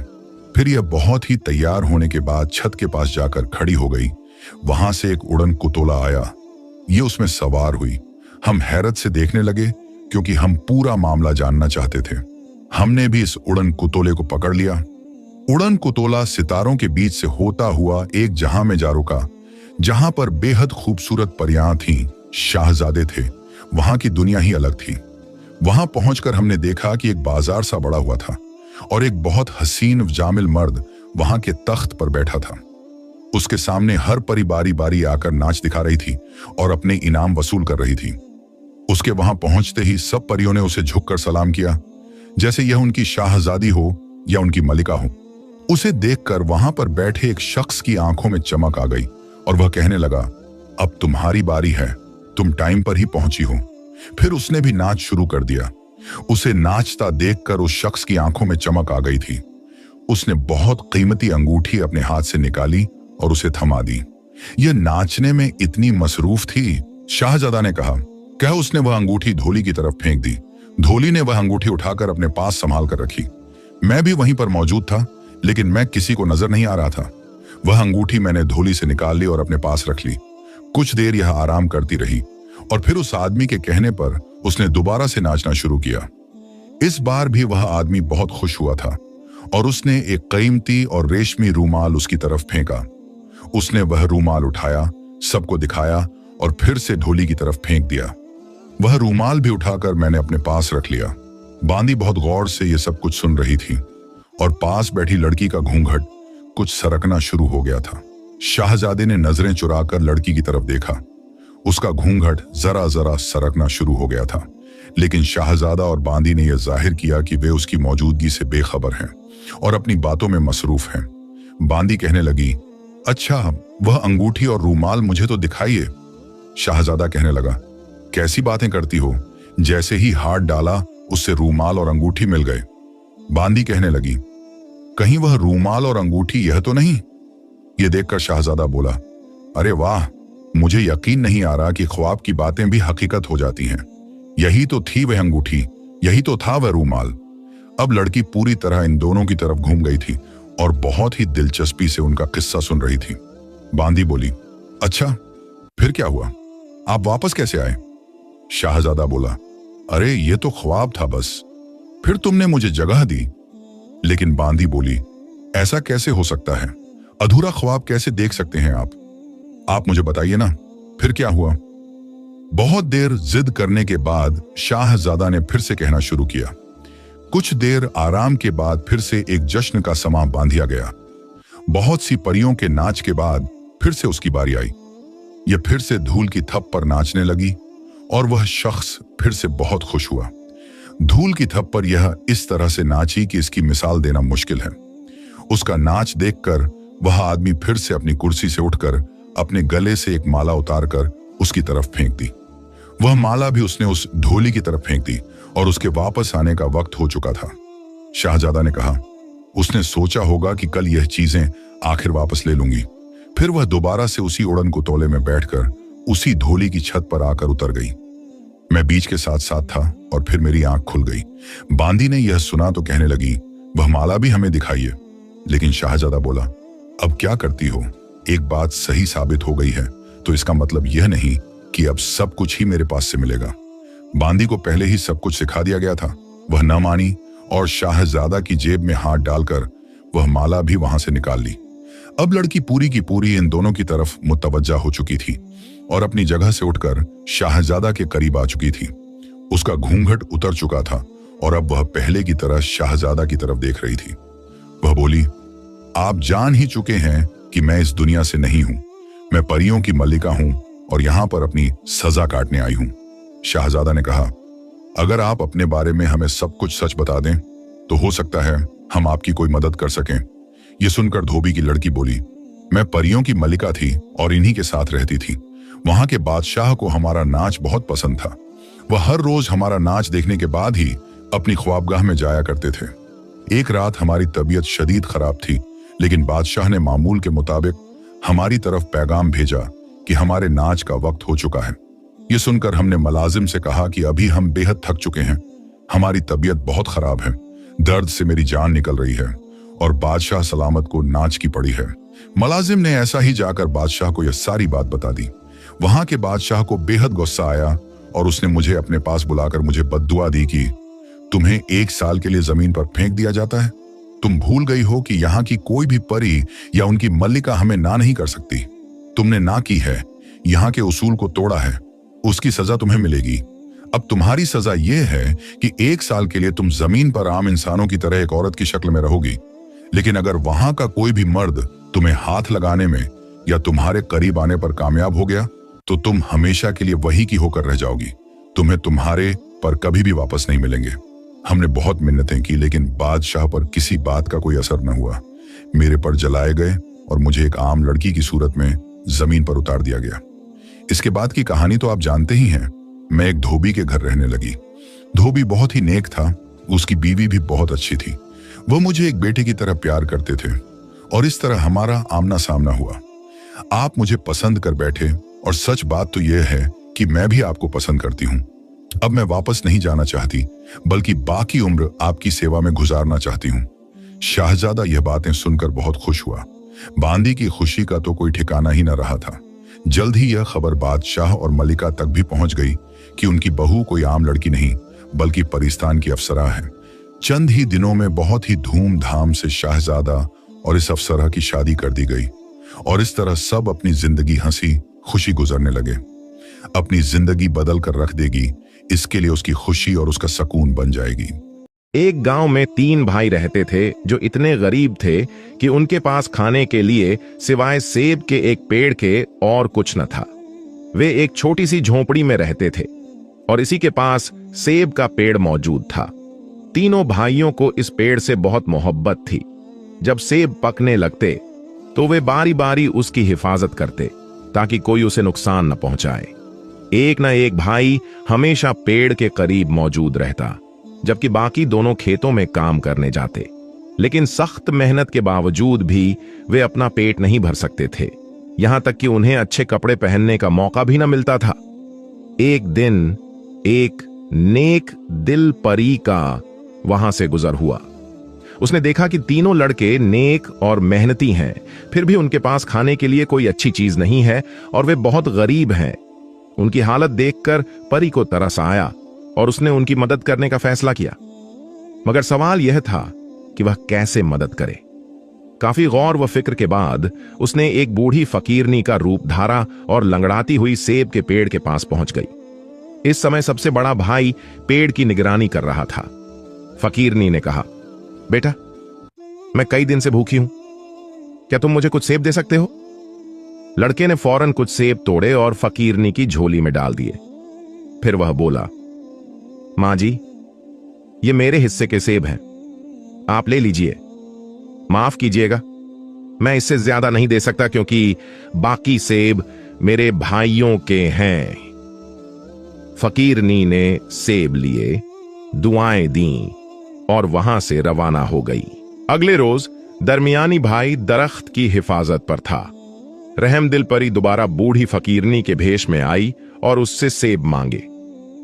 फिर यह बहुत ही तैयार होने के बाद छत के पास जाकर खड़ी हो गई। वहां से एक उड़न कुतोला आया, ये उसमें सवार हुई। हम हैरत से देखने लगे क्योंकि हम पूरा मामला जानना चाहते थे। हमने भी इस उड़न कुतोले को पकड़ लिया। उड़न कुतोला सितारों के बीच से होता हुआ एक जहां में जा रुका, जहां पर बेहद खूबसूरत परियां थीं, शाहजादे थे। वहां की दुनिया ही अलग थी। वहां पहुंचकर हमने देखा कि एक बाजार सा बड़ा हुआ था और एक बहुत हसीन जामिल मर्द वहां के तख्त पर बैठा था। उसके सामने हर परी बारी बारी आकर नाच दिखा रही थी और अपने इनाम वसूल कर रही थी। उसके वहां पहुंचते ही सब परियों ने उसे झुककर सलाम किया, जैसे यह उनकी शाहजादी हो या उनकी मलिका हो। उसे देखकर वहां पर बैठे एक शख्स की आंखों में चमक आ गई और वह कहने लगा, अब तुम्हारी बारी है, तुम टाइम पर ही पहुंची हो। फिर उसने भी नाच शुरू कर दिया। उसे नाचता देखकर उस शख्स की आंखों में चमक आ गई थी। उसने बहुत कीमती अंगूठी अपने हाथ से निकाली और उसे थमा दी। यह नाचने में इतनी मसरूफ थी। शाहजादा ने कहा, क्या उसने वह अंगूठी धोली की तरफ फेंक दी। धोली ने वह अंगूठी उठाकर अपने पास संभाल कर रखी। मैं भी वहीं पर मौजूद था, लेकिन मैं किसी को नजर नहीं आ रहा था। वह अंगूठी मैंने धोली से निकाल ली और अपने पास रख ली। कुछ देर यह आराम करती रही और फिर उस आदमी के कहने पर उसने दोबारा से नाचना शुरू किया। इस बार भी वह आदमी बहुत खुश हुआ था और उसने एक कीमती और रेशमी रूमाल उसकी तरफ फेंका। उसने वह रूमाल उठाया, सबको दिखाया और फिर से ढोली की तरफ फेंक दिया। वह रूमाल भी उठाकर मैंने अपने पास रख लिया। बांदी बहुत गौर से यह सब कुछ सुन रही थी और पास बैठी लड़की का घूंघट कुछ सरकना शुरू हो गया था। शाहजादे ने नजरें चुराकर लड़की की तरफ देखा। उसका घूंघट जरा जरा सरकना शुरू हो गया था, लेकिन शाहजादा और बांदी ने यह जाहिर किया कि वे उसकी मौजूदगी से बेखबर हैं और अपनी बातों में मसरूफ हैं। बांदी कहने लगी, अच्छा, वह अंगूठी और रूमाल मुझे तो दिखाइए। शाहजादा कहने लगा, कैसी बातें करती हो। जैसे ही हाथ डाला उससे रूमाल और अंगूठी मिल गए। बांदी कहने लगी, कहीं वह रूमाल और अंगूठी यह तो नहीं। यह देखकर शाहजादा बोला, अरे वाह, मुझे यकीन नहीं आ रहा कि ख्वाब की बातें भी हकीकत हो जाती हैं। यही तो थी वह अंगूठी, यही तो था वह रूमाल। अब लड़की पूरी तरह इन दोनों की तरफ घूम गई थी और बहुत ही दिलचस्पी से उनका किस्सा सुन रही थी। बांदी बोली, अच्छा, फिर क्या हुआ, आप वापस कैसे आए। शाहजादा बोला, अरे ये तो ख्वाब था बस, फिर तुमने मुझे जगह दी। लेकिन बांदी बोली, ऐसा कैसे हो सकता है, अधूरा ख्वाब कैसे देख सकते हैं आप मुझे बताइए ना, फिर क्या हुआ। बहुत देर जिद करने के बाद शाहजादा ने फिर से कहना शुरू किया। कुछ देर आराम के बाद फिर से एक जश्न का समा बांधिया गया। बहुत सी परियों के नाच के बाद फिर से उसकी बारी आई। यह फिर से धूल की थप पर नाचने लगी और वह शख्स फिर से बहुत खुश हुआ। धूल की थप पर यह इस तरह से नाची कि इसकी मिसाल देना मुश्किल है। उसका नाच देखकर वह आदमी फिर से अपनी कुर्सी से उठकर अपने गले से एक माला उतारकर उसकी तरफ फेंक दी। वह माला भी उसने उस ढोली की तरफ फेंक दी और उसके वापस आने का वक्त हो चुका था। शाहजादा ने कहा, उसने सोचा होगा कि कल यह चीजें आखिर वापस ले लूंगी। फिर वह दोबारा से उसी उड़न को तोले में बैठकर उसी ढोली की छत पर आकर उतर गई। मैं बीच के साथ साथ था और फिर मेरी आंख खुल गई। बांदी ने यह सुना तो कहने लगी, वह माला भी हमें दिखाइए। लेकिन शाहजादा बोला, अब क्या करती हो, एक बात सही साबित हो गई है तो इसका मतलब यह नहीं कि अब सब कुछ ही मेरे पास से मिलेगा। बांदी को पहले ही सब कुछ सिखा दिया गया था। वह न मानी और शाहजादा की जेब में हाथ डालकर वह माला भी वहां से निकाल ली। अब लड़की पूरी की पूरी इन दोनों की तरफ मुतवज्जा हो चुकी थी और अपनी जगह से उठकर शाहजादा के करीब आ चुकी थी। उसका घूंघट उतर चुका था और अब वह पहले की तरह शाहजादा की तरफ देख रही थी। वह बोली, आप जान ही चुके हैं कि मैं इस दुनिया से नहीं हूं। मैं परियों की मल्लिका हूं और यहां पर अपनी सजा काटने आई हूं। शाहजादा ने कहा, अगर आप अपने बारे में हमें सब कुछ सच बता दें तो हो सकता है हम आपकी कोई मदद कर सकें। यह सुनकर धोबी की लड़की बोली, मैं परियों की मल्लिका थी और इन्हीं के साथ रहती थी। वहां के बादशाह को हमारा नाच बहुत पसंद था। वह हर रोज हमारा नाच देखने के बाद ही अपनी ख्वाबगाह में जाया करते थे। एक रात हमारी तबीयत शदीद खराब थी, लेकिन बादशाह ने मामूल के मुताबिक हमारी तरफ पैगाम भेजा कि हमारे नाच का वक्त हो चुका है। यह सुनकर हमने मुलाजिम से कहा कि अभी हम बेहद थक चुके हैं, हमारी तबीयत बहुत खराब है, दर्द से मेरी जान निकल रही है और बादशाह सलामत को नाच की पड़ी है। मुलाजिम ने ऐसा ही जाकर बादशाह को यह सारी बात बता दी। वहां के बादशाह को बेहद गुस्सा आया और उसने मुझे अपने पास बुलाकर मुझे बद्दुआ दी कि तुम्हें 1 साल के लिए जमीन पर फेंक दिया जाता है। तुम भूल गई हो कि यहाँ की कोई भी परी या उनकी मल्लिका हमें ना नहीं कर सकती। तुमने ना की है, यहाँ के उसूल को तोड़ा है, उसकी सजा तुम्हें मिलेगी। अब तुम्हारी सजा यह है कि 1 साल के लिए तुम जमीन पर आम इंसानों की तरह एक औरत की शक्ल में रहोगी। लेकिन अगर वहां का कोई भी मर्द तुम्हें हाथ लगाने में या तुम्हारे करीब आने पर कामयाब हो गया तो तुम हमेशा के लिए वही की होकर रह जाओगी। तुम्हें तुम्हारे पर कभी भी वापस नहीं मिलेंगे। हमने बहुत मिन्नतें की, लेकिन बादशाह पर किसी बात का कोई असर न हुआ। मेरे पर जलाए गए और मुझे एक आम लड़की की सूरत में जमीन पर उतार दिया गया। इसके बाद की कहानी तो आप जानते ही हैं। मैं एक धोबी के घर रहने लगी। धोबी बहुत ही नेक था, उसकी बीवी भी बहुत अच्छी थी। वह मुझे एक बेटे की तरह प्यार करते थे और इस तरह हमारा आमना सामना हुआ। आप मुझे पसंद कर बैठे और सच बात तो यह है कि मैं भी आपको पसंद करती हूँ। अब मैं वापस नहीं जाना चाहती, बल्कि बाकी उम्र आपकी सेवा में गुजारना चाहती हूँ। शाहजादा यह बातें सुनकर बहुत खुश हुआ। बांदी की खुशी का तो कोई ठिकाना ही न रहा था। जल्द ही यह खबर बादशाह और मलिका तक भी पहुंच गई कि उनकी बहू कोई आम लड़की नहीं, बल्कि परिस्तान की अफसरा है। चंद ही दिनों में बहुत ही धूमधाम से शाहजादा और इस अफसरा की शादी कर दी गई और इस तरह सब अपनी जिंदगी हंसी खुशी गुजरने लगे। अपनी जिंदगी बदल कर रख देगी, इसके लिए उसकी खुशी और उसका सुकून बन जाएगी। एक गांव में 3 भाई रहते थे जो इतने गरीब थे कि उनके पास खाने के लिए सिवाय सेब के एक पेड़ के और कुछ न था। वे एक छोटी सी झोपड़ी में रहते थे और इसी के पास सेब का पेड़ मौजूद था। तीनों भाइयों को इस पेड़ से बहुत मोहब्बत थी। जब सेब पकने लगते तो वे बारी बारी उसकी हिफाजत करते ताकि कोई उसे नुकसान न पहुंचाए। एक न एक भाई हमेशा पेड़ के करीब मौजूद रहता, जबकि बाकी दोनों खेतों में काम करने जाते। लेकिन सख्त मेहनत के बावजूद भी वे अपना पेट नहीं भर सकते थे, यहां तक कि उन्हें अच्छे कपड़े पहनने का मौका भी न मिलता था। एक दिन एक नेक दिल परी का वहां से गुजर हुआ। उसने देखा कि तीनों लड़के नेक और मेहनती हैं, फिर भी उनके पास खाने के लिए कोई अच्छी चीज नहीं है और वे बहुत गरीब हैं। उनकी हालत देखकर परी को तरस आया और उसने उनकी मदद करने का फैसला किया। मगर सवाल यह था कि वह कैसे मदद करे। काफी गौर व फिक्र के बाद उसने एक बूढ़ी फकीरनी का रूप धारा और लंगड़ाती हुई सेब के पेड़ के पास पहुंच गई। इस समय सबसे बड़ा भाई पेड़ की निगरानी कर रहा था। फकीरनी ने कहा, बेटा, मैं कई दिन से भूखी हूं, क्या तुम मुझे कुछ सेब दे सकते हो? लड़के ने फौरन कुछ सेब तोड़े और फकीरनी की झोली में डाल दिए। फिर वह बोला, मां जी, ये मेरे हिस्से के सेब हैं, आप ले लीजिए। माफ कीजिएगा, मैं इससे ज्यादा नहीं दे सकता क्योंकि बाकी सेब मेरे भाइयों के हैं। फकीरनी ने सेब लिए, दुआएं दी और वहां से रवाना हो गई। अगले रोज दरमियानी भाई दरख्त की हिफाजत पर था। रहमदिल परी दोबारा बूढ़ी फकीरनी के भेष में आई और उससे सेब मांगे।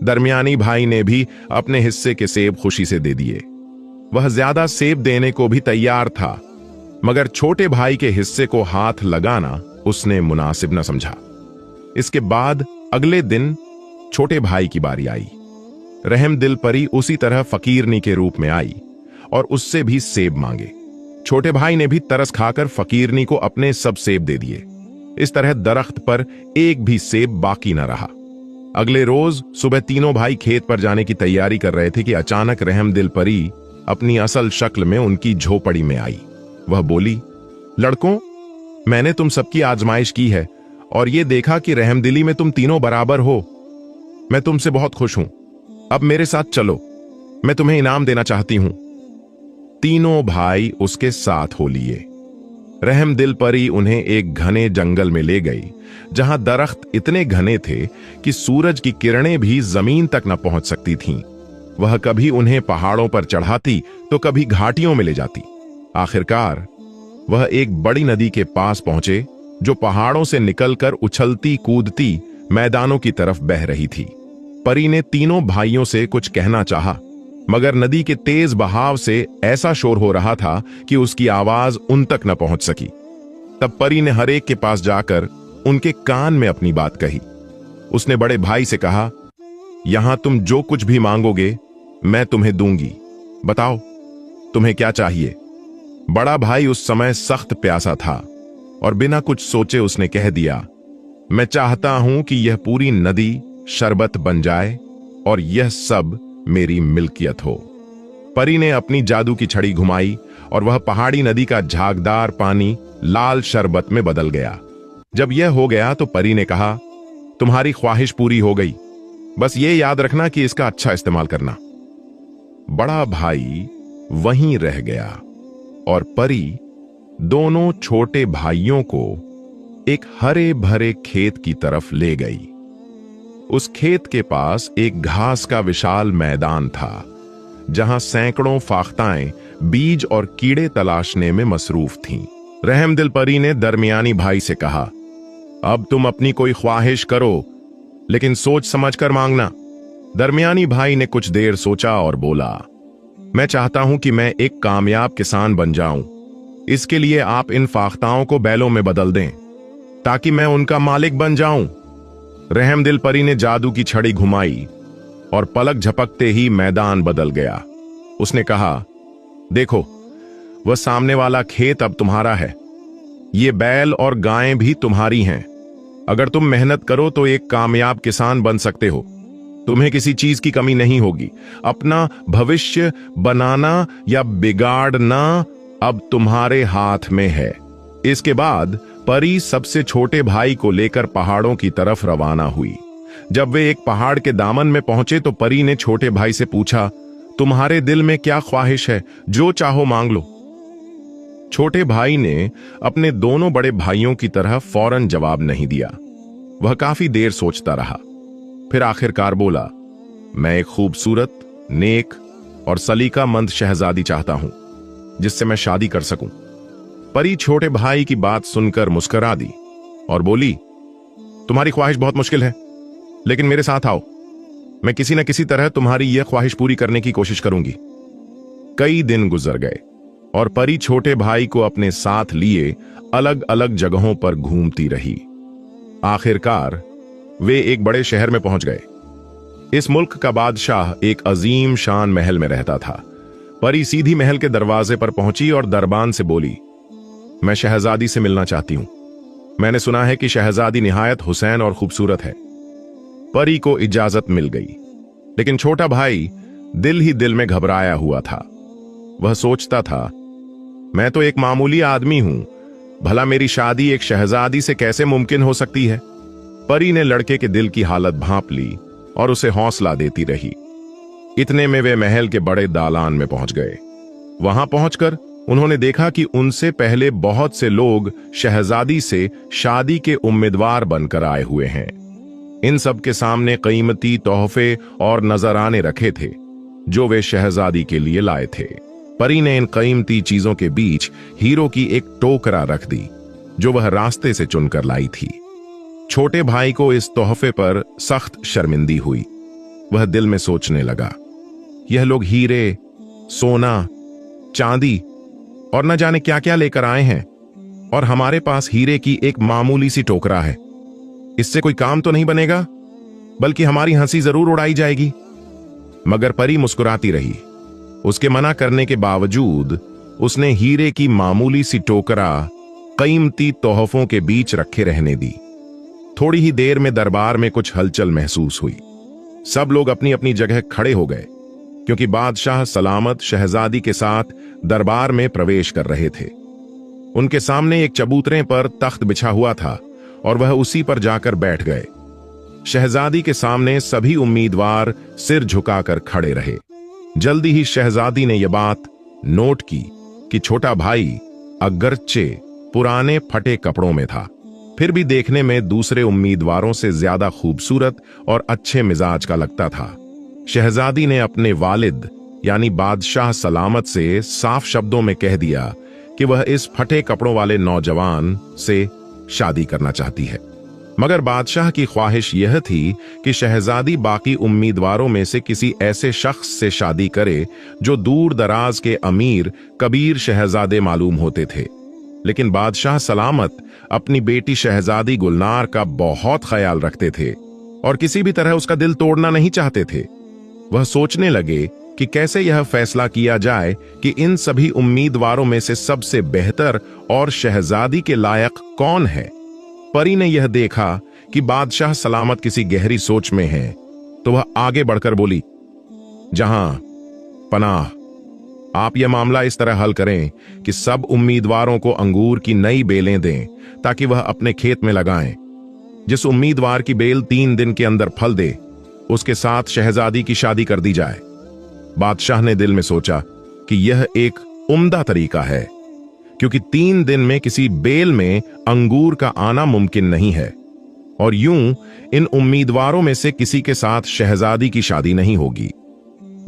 दरमियानी भाई ने भी अपने हिस्से के सेब खुशी से दे दिए। वह ज्यादा सेब देने को भी तैयार था, मगर छोटे भाई के हिस्से को हाथ लगाना उसने मुनासिब न समझा। इसके बाद अगले दिन छोटे भाई की बारी आई। रहमदिल परी उसी तरह फकीरनी के रूप में आई और उससे भी सेब मांगे। छोटे भाई ने भी तरस खाकर फकीरनी को अपने सब सेब दे दिए। इस तरह दरख्त पर एक भी सेब बाकी न रहा। अगले रोज सुबह तीनों भाई खेत पर जाने की तैयारी कर रहे थे कि अचानक रहमदिल परी अपनी असल शक्ल में उनकी झोपड़ी में आई। वह बोली, लड़कों, मैंने तुम सबकी आजमाइश की है और यह देखा कि रहमदिली में तुम तीनों बराबर हो। मैं तुमसे बहुत खुश हूं। अब मेरे साथ चलो, मैं तुम्हें इनाम देना चाहती हूं। तीनों भाई उसके साथ हो लिए। रहमदिल परी उन्हें एक घने जंगल में ले गई, जहां दरख्त इतने घने थे कि सूरज की किरणें भी जमीन तक न पहुंच सकती थीं। वह कभी उन्हें पहाड़ों पर चढ़ाती तो कभी घाटियों में ले जाती। आखिरकार वह एक बड़ी नदी के पास पहुंचे जो पहाड़ों से निकलकर उछलती कूदती मैदानों की तरफ बह रही थी। परी ने तीनों भाइयों से कुछ कहना चाहा, मगर नदी के तेज बहाव से ऐसा शोर हो रहा था कि उसकी आवाज उन तक न पहुंच सकी। तब परी ने हर एक के पास जाकर उनके कान में अपनी बात कही। उसने बड़े भाई से कहा, यहां तुम जो कुछ भी मांगोगे मैं तुम्हें दूंगी। बताओ, तुम्हें क्या चाहिए? बड़ा भाई उस समय सख्त प्यासा था और बिना कुछ सोचे उसने कह दिया, मैं चाहता हूं कि यह पूरी नदी शरबत बन जाए और यह सब मेरी मिल्कियत हो। परी ने अपनी जादू की छड़ी घुमाई और वह पहाड़ी नदी का झागदार पानी लाल शरबत में बदल गया। जब यह हो गया तो परी ने कहा, तुम्हारी ख्वाहिश पूरी हो गई, बस ये याद रखना कि इसका अच्छा इस्तेमाल करना। बड़ा भाई वहीं रह गया और परी दोनों छोटे भाइयों को एक हरे भरे खेत की तरफ ले गई। उस खेत के पास एक घास का विशाल मैदान था, जहां सैकड़ों फाख्ताएं बीज और कीड़े तलाशने में मसरूफ थीं। रहमदिल परी ने दरमियानी भाई से कहा, अब तुम अपनी कोई ख्वाहिश करो, लेकिन सोच समझकर मांगना। दरमियानी भाई ने कुछ देर सोचा और बोला, मैं चाहता हूं कि मैं एक कामयाब किसान बन जाऊं। इसके लिए आप इन फाख्ताओं को बैलों में बदल दें ताकि मैं उनका मालिक बन जाऊं। रहमदिल परी ने जादू की छड़ी घुमाई और पलक झपकते ही मैदान बदल गया। उसने कहा, देखो, वह सामने वाला खेत अब तुम्हारा है। ये बैल और गायें भी तुम्हारी हैं। अगर तुम मेहनत करो तो एक कामयाब किसान बन सकते हो। तुम्हें किसी चीज की कमी नहीं होगी। अपना भविष्य बनाना या बिगाड़ना अब तुम्हारे हाथ में है। इसके बाद परी सबसे छोटे भाई को लेकर पहाड़ों की तरफ रवाना हुई। जब वे एक पहाड़ के दामन में पहुंचे तो परी ने छोटे भाई से पूछा, तुम्हारे दिल में क्या ख्वाहिश है? जो चाहो मांग लो। छोटे भाई ने अपने दोनों बड़े भाइयों की तरह फौरन जवाब नहीं दिया। वह काफी देर सोचता रहा, फिर आखिरकार बोला, मैं एक खूबसूरत, नेक और सलीकामंद शहजादी चाहता हूं जिससे मैं शादी कर सकूं। परी छोटे भाई की बात सुनकर मुस्कुरा दी और बोली, तुम्हारी ख्वाहिश बहुत मुश्किल है, लेकिन मेरे साथ आओ। मैं किसी न किसी तरह तुम्हारी यह ख्वाहिश पूरी करने की कोशिश करूंगी। कई दिन गुजर गए और परी छोटे भाई को अपने साथ लिए अलग अलग जगहों पर घूमती रही। आखिरकार वे एक बड़े शहर में पहुंच गए। इस मुल्क का बादशाह एक अजीम शान महल में रहता था। परी सीधी महल के दरवाजे पर पहुंची और दरबान से बोली, मैं शहजादी से मिलना चाहती हूं। मैंने सुना है कि शहजादी निहायत हुसैन और खूबसूरत है। परी को इजाजत मिल गई, लेकिन छोटा भाई दिल ही दिल में घबराया हुआ था। वह सोचता था, मैं तो एक मामूली आदमी हूं, भला मेरी शादी एक शहजादी से कैसे मुमकिन हो सकती है? परी ने लड़के के दिल की हालत भांप ली और उसे हौसला देती रही। इतने में वे महल के बड़े दालान में पहुंच गए। वहां पहुंचकर उन्होंने देखा कि उनसे पहले बहुत से लोग शहजादी से शादी के उम्मीदवार बनकर आए हुए हैं। इन सब के सामने कीमती तोहफे और नजराने रखे थे जो वे शहजादी के लिए लाए थे। परी ने इन कीमती चीजों के बीच हीरो की एक टोकरा रख दी जो वह रास्ते से चुनकर लाई थी। छोटे भाई को इस तोहफे पर सख्त शर्मिंदी हुई। वह दिल में सोचने लगा, यह लोग हीरे, सोना, चांदी और न जाने क्या क्या लेकर आए हैं, और हमारे पास हीरे की एक मामूली सी टोकरा है। इससे कोई काम तो नहीं बनेगा, बल्कि हमारी हंसी जरूर उड़ाई जाएगी। मगर परी मुस्कुराती रही। उसके मना करने के बावजूद उसने हीरे की मामूली सी टोकरा कीमती तोहफों के बीच रखे रहने दी। थोड़ी ही देर में दरबार में कुछ हलचल महसूस हुई। सब लोग अपनी अपनी जगह खड़े हो गए क्योंकि बादशाह सलामत शहजादी के साथ दरबार में प्रवेश कर रहे थे। उनके सामने एक चबूतरे पर तख्त बिछा हुआ था और वह उसी पर जाकर बैठ गए। शहजादी के सामने सभी उम्मीदवार सिर झुकाकर खड़े रहे। जल्दी ही शहजादी ने यह बात नोट की कि छोटा भाई अगरचे पुराने फटे कपड़ों में था, फिर भी देखने में दूसरे उम्मीदवारों से ज्यादा खूबसूरत और अच्छे मिजाज का लगता था। शहजादी ने अपने वालिद यानी बादशाह सलामत से साफ शब्दों में कह दिया कि वह इस फटे कपड़ों वाले नौजवान से शादी करना चाहती है। मगर बादशाह की ख्वाहिश यह थी कि शहजादी बाकी उम्मीदवारों में से किसी ऐसे शख्स से शादी करे जो दूर दराज के अमीर कबीर शहजादे मालूम होते थे। लेकिन बादशाह सलामत अपनी बेटी शहजादी गुलनार का बहुत ख्याल रखते थे और किसी भी तरह उसका दिल तोड़ना नहीं चाहते थे। वह सोचने लगे कि कैसे यह फैसला किया जाए कि इन सभी उम्मीदवारों में से सबसे बेहतर और शहजादी के लायक कौन है। परी ने यह देखा कि बादशाह सलामत किसी गहरी सोच में है, तो वह आगे बढ़कर बोली, जहां पनाह, आप यह मामला इस तरह हल करें कि सब उम्मीदवारों को अंगूर की नई बेलें दें ताकि वह अपने खेत में लगाएं। जिस उम्मीदवार की बेल 3 दिन के अंदर फल दे, उसके साथ शहजादी की शादी कर दी जाए। बादशाह ने दिल में सोचा कि यह एक उम्दा तरीका है, क्योंकि 3 दिन में किसी बेल में अंगूर का आना मुमकिन नहीं है, और यूं इन उम्मीदवारों में से किसी के साथ शहजादी की शादी नहीं होगी।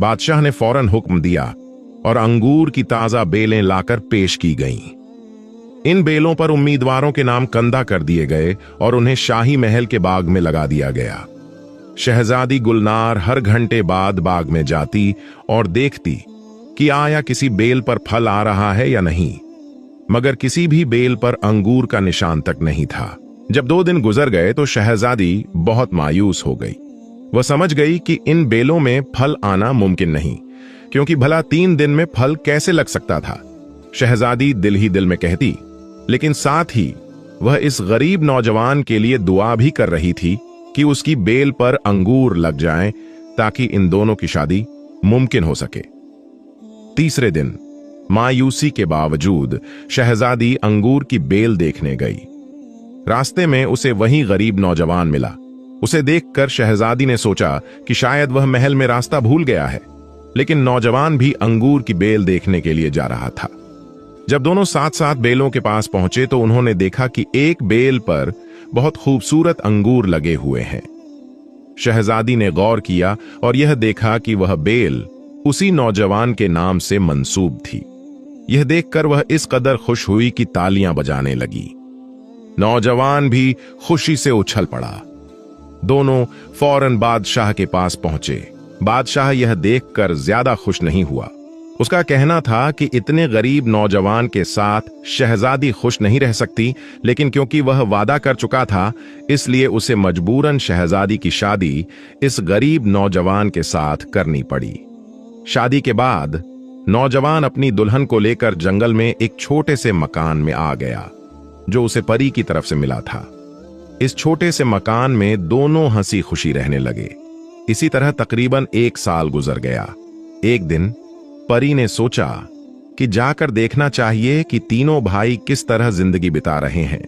बादशाह ने फौरन हुक्म दिया और अंगूर की ताजा बेलें लाकर पेश की गईं। इन बेलों पर उम्मीदवारों के नाम कंधा कर दिए गए और उन्हें शाही महल के बाग में लगा दिया गया। शहजादी गुलनार हर घंटे बाद बाग में जाती और देखती कि आया किसी बेल पर फल आ रहा है या नहीं, मगर किसी भी बेल पर अंगूर का निशान तक नहीं था। जब 2 दिन गुजर गए तो शहजादी बहुत मायूस हो गई। वह समझ गई कि इन बेलों में फल आना मुमकिन नहीं, क्योंकि भला 3 दिन में फल कैसे लग सकता था। शहजादी दिल ही दिल में कहती, लेकिन साथ ही वह इस गरीब नौजवान के लिए दुआ भी कर रही थी कि उसकी बेल पर अंगूर लग जाएं, ताकि इन दोनों की शादी मुमकिन हो सके। तीसरे दिन मायूसी के बावजूद शहजादी अंगूर की बेल देखने गई। रास्ते में उसे वही गरीब नौजवान मिला। उसे देखकर शहजादी ने सोचा कि शायद वह महल में रास्ता भूल गया है, लेकिन नौजवान भी अंगूर की बेल देखने के लिए जा रहा था। जब दोनों साथ साथ बेलों के पास पहुंचे तो उन्होंने देखा कि एक बेल पर बहुत खूबसूरत अंगूर लगे हुए हैं। शहजादी ने गौर किया और यह देखा कि वह बेल उसी नौजवान के नाम से मंसूब थी। यह देखकर वह इस कदर खुश हुई कि तालियां बजाने लगी। नौजवान भी खुशी से उछल पड़ा। दोनों फौरन बादशाह के पास पहुंचे। बादशाह यह देखकर ज्यादा खुश नहीं हुआ। उसका कहना था कि इतने गरीब नौजवान के साथ शहजादी खुश नहीं रह सकती, लेकिन क्योंकि वह वादा कर चुका था, इसलिए उसे मजबूरन शहजादी की शादी इस गरीब नौजवान के साथ करनी पड़ी। शादी के बाद नौजवान अपनी दुल्हन को लेकर जंगल में एक छोटे से मकान में आ गया, जो उसे परी की तरफ से मिला था। इस छोटे से मकान में दोनों हंसी खुशी रहने लगे। इसी तरह तकरीबन 1 साल गुजर गया। एक दिन परी ने सोचा कि जाकर देखना चाहिए कि तीनों भाई किस तरह जिंदगी बिता रहे हैं।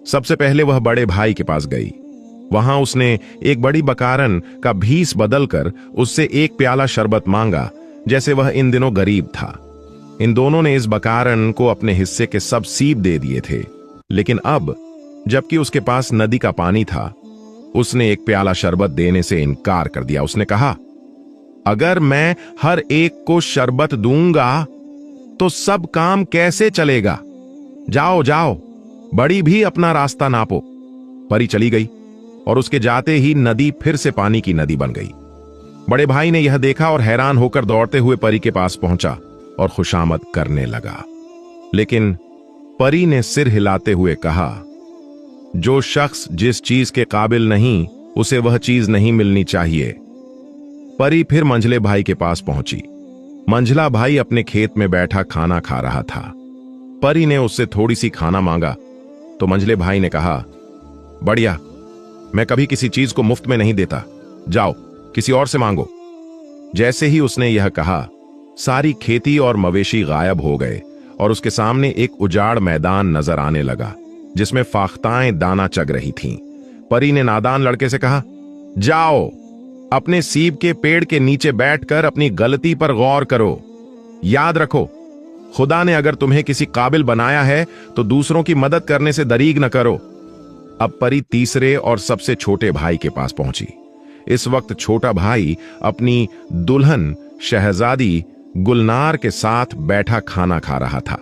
सबसे पहले वह बड़े भाई के पास गई। वहां उसने एक बड़ी बकारन का भीस बदलकर उससे 1 प्याला शरबत मांगा, जैसे वह इन दिनों गरीब था। इन दोनों ने इस बकारन को अपने हिस्से के सब सीप दे दिए थे, लेकिन अब जबकि उसके पास नदी का पानी था, उसने 1 प्याला शरबत देने से इनकार कर दिया। उसने कहा, अगर मैं हर एक को शरबत दूंगा तो सब काम कैसे चलेगा? जाओ जाओ, बड़ी भी अपना रास्ता नापो। परी चली गई और उसके जाते ही नदी फिर से पानी की नदी बन गई। बड़े भाई ने यह देखा और हैरान होकर दौड़ते हुए परी के पास पहुंचा और खुशामद करने लगा। लेकिन परी ने सिर हिलाते हुए कहा, जो शख्स जिस चीज के काबिल नहीं, उसे वह चीज नहीं मिलनी चाहिए। परी फिर मंझले भाई के पास पहुंची। मंझला भाई अपने खेत में बैठा खाना खा रहा था। परी ने उससे थोड़ी सी खाना मांगा तो मंझले भाई ने कहा, बढ़िया, मैं कभी किसी चीज को मुफ्त में नहीं देता, जाओ किसी और से मांगो। जैसे ही उसने यह कहा, सारी खेती और मवेशी गायब हो गए और उसके सामने एक उजाड़ मैदान नजर आने लगा, जिसमें फाख्ताएं दाना चग रही थीं। परी ने नादान लड़के से कहा, जाओ अपने सीब के पेड़ के नीचे बैठकर अपनी गलती पर गौर करो। याद रखो, खुदा ने अगर तुम्हें किसी काबिल बनाया है तो दूसरों की मदद करने से दरीग न करो। अब परी तीसरे और सबसे छोटे भाई के पास पहुंची। इस वक्त छोटा भाई अपनी दुल्हन शहजादी गुलनार के साथ बैठा खाना खा रहा था।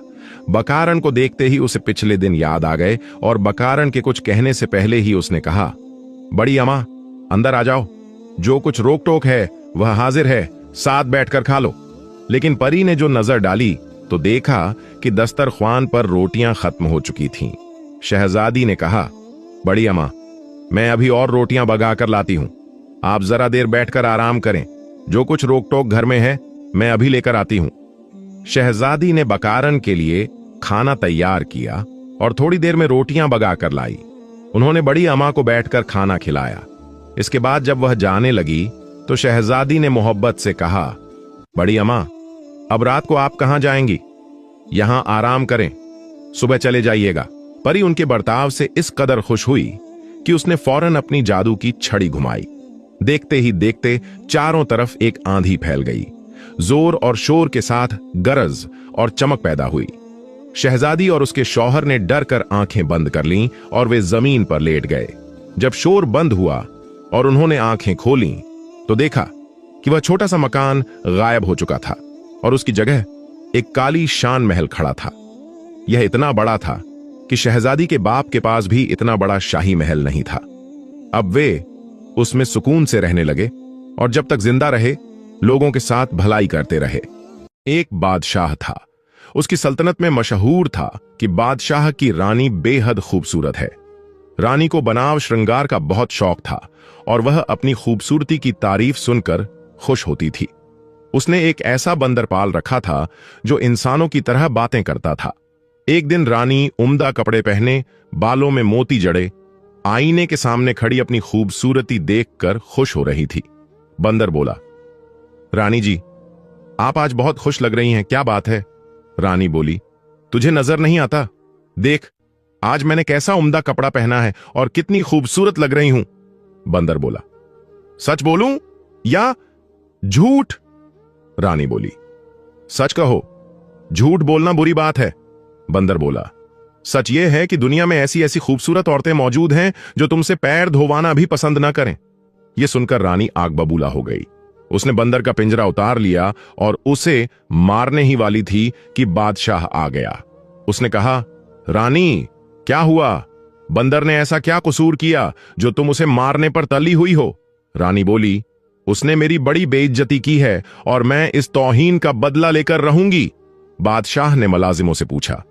बकारन को देखते ही उसे पिछले दिन याद आ गए और बकारन के कुछ कहने से पहले ही उसने कहा, बड़ी अम्मा, अंदर आ जाओ, जो कुछ रोक टोक है वह हाजिर है, साथ बैठकर खा लो। लेकिन परी ने जो नजर डाली तो देखा कि दस्तरख्वान पर रोटियां खत्म हो चुकी थीं। शहजादी ने कहा, बड़ी अम्मा, मैं अभी और रोटियां बगा कर लाती हूं, आप जरा देर बैठकर आराम करें, जो कुछ रोक टोक घर में है मैं अभी लेकर आती हूं। शहजादी ने बकारन के लिए खाना तैयार किया और थोड़ी देर में रोटियां बगा कर लाई। उन्होंने बड़ी अम्मा को बैठकर खाना खिलाया। इसके बाद जब वह जाने लगी तो शहजादी ने मोहब्बत से कहा, बड़ी अम्मा, अब रात को आप कहां जाएंगी? यहां आराम करें, सुबह चले जाइएगा। परी उनके बर्ताव से इस कदर खुश हुई कि उसने फौरन अपनी जादू की छड़ी घुमाई। देखते ही देखते चारों तरफ एक आंधी फैल गई। जोर और शोर के साथ गरज और चमक पैदा हुई। शहजादी और उसके शौहर ने डर कर आंखें बंद कर लीं और वे जमीन पर लेट गए। जब शोर बंद हुआ और उन्होंने आंखें खोलीं तो देखा कि वह छोटा सा मकान गायब हो चुका था और उसकी जगह एक काली शान महल खड़ा था। यह इतना बड़ा था कि शहजादी के बाप के पास भी इतना बड़ा शाही महल नहीं था। अब वे उसमें सुकून से रहने लगे और जब तक जिंदा रहे लोगों के साथ भलाई करते रहे। एक बादशाह था। उसकी सल्तनत में मशहूर था कि बादशाह की रानी बेहद खूबसूरत है। रानी को बनाव श्रृंगार का बहुत शौक था और वह अपनी खूबसूरती की तारीफ सुनकर खुश होती थी। उसने एक ऐसा बंदर पाल रखा था जो इंसानों की तरह बातें करता था। एक दिन रानी उम्दा कपड़े पहने, बालों में मोती जड़े, आईने के सामने खड़ी अपनी खूबसूरती देखकर खुश हो रही थी। बंदर बोला, रानी जी, आप आज बहुत खुश लग रही हैं, क्या बात है? रानी बोली, तुझे नजर नहीं आता? देख, आज मैंने कैसा उम्दा कपड़ा पहना है और कितनी खूबसूरत लग रही हूं। बंदर बोला, सच बोलूं या झूठ? रानी बोली, सच कहो, झूठ बोलना बुरी बात है। बंदर बोला, सच यह है कि दुनिया में ऐसी ऐसी खूबसूरत औरतें मौजूद हैं जो तुमसे पैर धोवाना भी पसंद ना करें। यह सुनकर रानी आग बबूला हो गई। उसने बंदर का पिंजरा उतार लिया और उसे मारने ही वाली थी कि बादशाह आ गया। उसने कहा, रानी, क्या हुआ? बंदर ने ऐसा क्या कसूर किया जो तुम उसे मारने पर तली हुई हो? रानी बोली, उसने मेरी बड़ी बेइज्जती की है और मैं इस तौहीन का बदला लेकर रहूंगी। बादशाह ने मुलाजिमों से पूछा,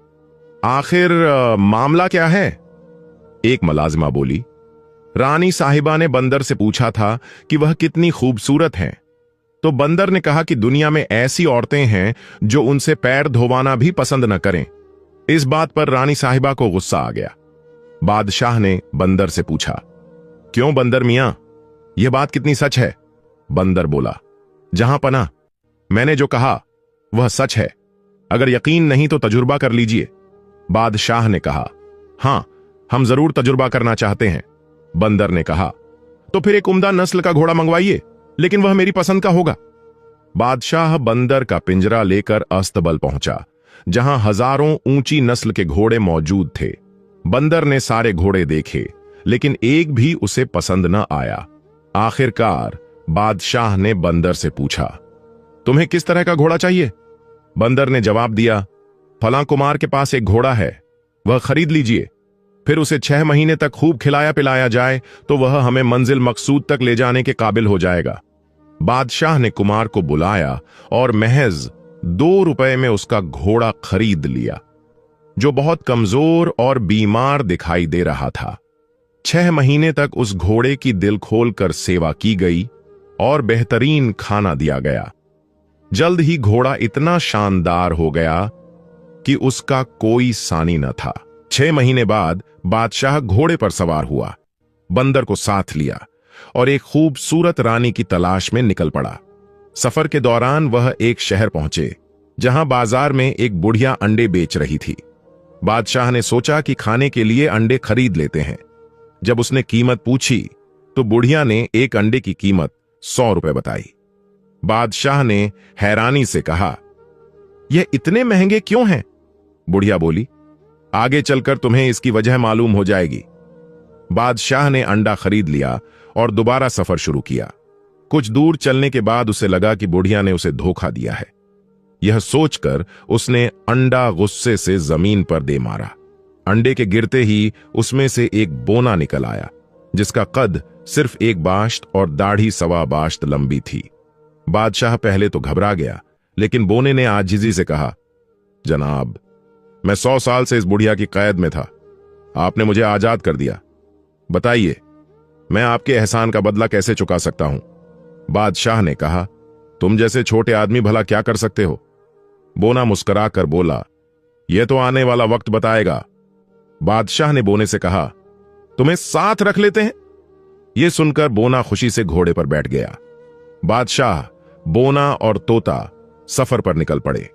आखिर मामला क्या है? एक मुलाजिमा बोली, रानी साहिबा ने बंदर से पूछा था कि वह कितनी खूबसूरत हैं। तो बंदर ने कहा कि दुनिया में ऐसी औरतें हैं जो उनसे पैर धोवाना भी पसंद न करें। इस बात पर रानी साहिबा को गुस्सा आ गया। बादशाह ने बंदर से पूछा, क्यों बंदर मियां, यह बात कितनी सच है? बंदर बोला, जहां पना, मैंने जो कहा वह सच है। अगर यकीन नहीं तो तजुर्बा कर लीजिए। बादशाह ने कहा, हां, हम जरूर तजुर्बा करना चाहते हैं। बंदर ने कहा, तो फिर एक उम्दा नस्ल का घोड़ा मंगवाइए, लेकिन वह मेरी पसंद का होगा। बादशाह बंदर का पिंजरा लेकर अस्तबल पहुंचा, जहां हजारों ऊंची नस्ल के घोड़े मौजूद थे। बंदर ने सारे घोड़े देखे, लेकिन एक भी उसे पसंद न आया। आखिरकार बादशाह ने बंदर से पूछा, तुम्हें किस तरह का घोड़ा चाहिए? बंदर ने जवाब दिया, फलां कुमार के पास एक घोड़ा है, वह खरीद लीजिए। फिर उसे 6 महीने तक खूब खिलाया पिलाया जाए तो वह हमें मंजिल मकसूद तक ले जाने के काबिल हो जाएगा। बादशाह ने कुमार को बुलाया और महज 2 रुपए में उसका घोड़ा खरीद लिया, जो बहुत कमजोर और बीमार दिखाई दे रहा था। 6 महीने तक उस घोड़े की दिल खोलकर सेवा की गई और बेहतरीन खाना दिया गया। जल्द ही घोड़ा इतना शानदार हो गया कि उसका कोई सानी न था। 6 महीने बाद बादशाह घोड़े पर सवार हुआ, बंदर को साथ लिया और एक खूबसूरत रानी की तलाश में निकल पड़ा। सफर के दौरान वह एक शहर पहुंचे, जहां बाजार में एक बुढ़िया अंडे बेच रही थी। बादशाह ने सोचा कि खाने के लिए अंडे खरीद लेते हैं। जब उसने कीमत पूछी तो बुढ़िया ने एक अंडे की कीमत 100 रुपए बताई। बादशाह ने हैरानी से कहा, यह इतने महंगे क्यों हैं? बुढ़िया बोली, आगे चलकर तुम्हें इसकी वजह मालूम हो जाएगी। बादशाह ने अंडा खरीद लिया और दोबारा सफर शुरू किया। कुछ दूर चलने के बाद उसे लगा कि बुढ़िया ने उसे धोखा दिया है। यह सोचकर उसने अंडा गुस्से से जमीन पर दे मारा। अंडे के गिरते ही उसमें से एक बोना निकल आया, जिसका कद सिर्फ 1 बाश्त और दाढ़ी 1.25 बाश्त लंबी थी। बादशाह पहले तो घबरा गया, लेकिन बोने ने आजिजी से कहा, जनाब, मैं 100 साल से इस बुढ़िया की कैद में था, आपने मुझे आजाद कर दिया। बताइए, मैं आपके एहसान का बदला कैसे चुका सकता हूं? बादशाह ने कहा, तुम जैसे छोटे आदमी भला क्या कर सकते हो? बोना मुस्कुरा कर बोला, यह तो आने वाला वक्त बताएगा। बादशाह ने बोने से कहा, तुम्हें साथ रख लेते हैं। यह सुनकर बोना खुशी से घोड़े पर बैठ गया। बादशाह, बोना और तोता सफर पर निकल पड़े।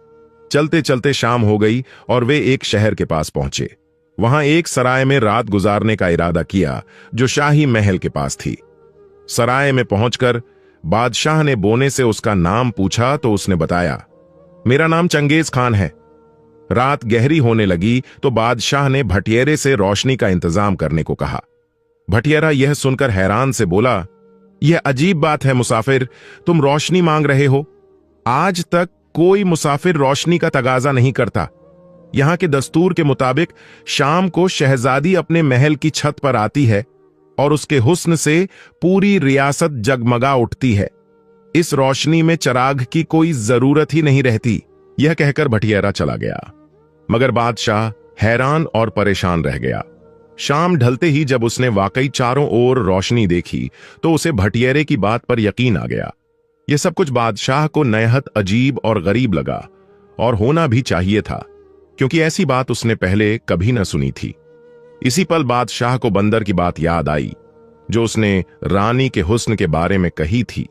चलते चलते शाम हो गई और वे एक शहर के पास पहुंचे। वहां एक सराय में रात गुजारने का इरादा किया, जो शाही महल के पास थी। सराय में पहुंचकर बादशाह ने बोने से उसका नाम पूछा तो उसने बताया, मेरा नाम चंगेज खान है। रात गहरी होने लगी तो बादशाह ने भटियारे से रोशनी का इंतजाम करने को कहा। भटियारा यह सुनकर हैरान से बोला, यह अजीब बात है मुसाफिर, तुम रोशनी मांग रहे हो। आज तक कोई मुसाफिर रोशनी का तगाजा नहीं करता। यहाँ के दस्तूर के मुताबिक शाम को शहजादी अपने महल की छत पर आती है और उसके हुस्न से पूरी रियासत जगमगा उठती है। इस रोशनी में चिराग की कोई जरूरत ही नहीं रहती। यह कहकर भटियारा चला गया, मगर बादशाह हैरान और परेशान रह गया। शाम ढलते ही जब उसने वाकई चारों ओर रोशनी देखी तो उसे भटियारे की बात पर यकीन आ गया। यह सब कुछ बादशाह को नयहत अजीब और गरीब लगा, और होना भी चाहिए था, क्योंकि ऐसी बात उसने पहले कभी न सुनी थी। इसी पल बादशाह को बंदर की बात याद आई जो उसने रानी के हुस्न के बारे में कही थी,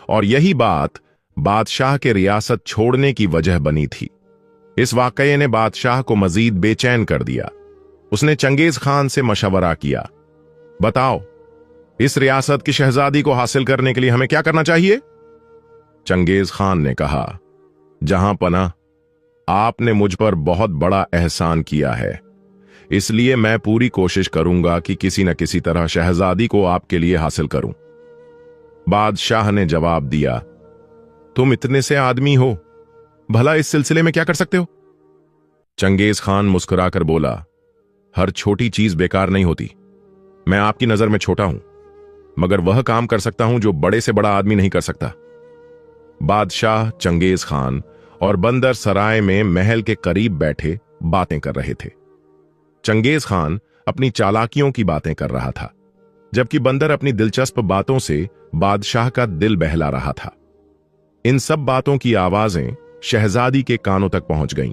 और यही बात बादशाह के रियासत छोड़ने की वजह बनी थी। इस वाकये ने बादशाह को मजीद बेचैन कर दिया। उसने चंगेज खान से मशवरा किया, बताओ, इस रियासत की शहजादी को हासिल करने के लिए हमें क्या करना चाहिए? चंगेज खान ने कहा, जहां पना, आपने मुझ पर बहुत बड़ा एहसान किया है, इसलिए मैं पूरी कोशिश करूंगा कि किसी न किसी तरह शहजादी को आपके लिए हासिल करूं। बादशाह ने जवाब दिया, तुम इतने से आदमी हो, भला इस सिलसिले में क्या कर सकते हो? चंगेज खान मुस्कुराकर बोला, हर छोटी चीज बेकार नहीं होती। मैं आपकी नजर में छोटा हूं, मगर वह काम कर सकता हूं जो बड़े से बड़ा आदमी नहीं कर सकता। बादशाह, चंगेज खान और बंदर सराय में महल के करीब बैठे बातें कर रहे थे। चंगेज खान अपनी चालाकियों की बातें कर रहा था, जबकि बंदर अपनी दिलचस्प बातों से बादशाह का दिल बहला रहा था। इन सब बातों की आवाजें शहजादी के कानों तक पहुंच गईं।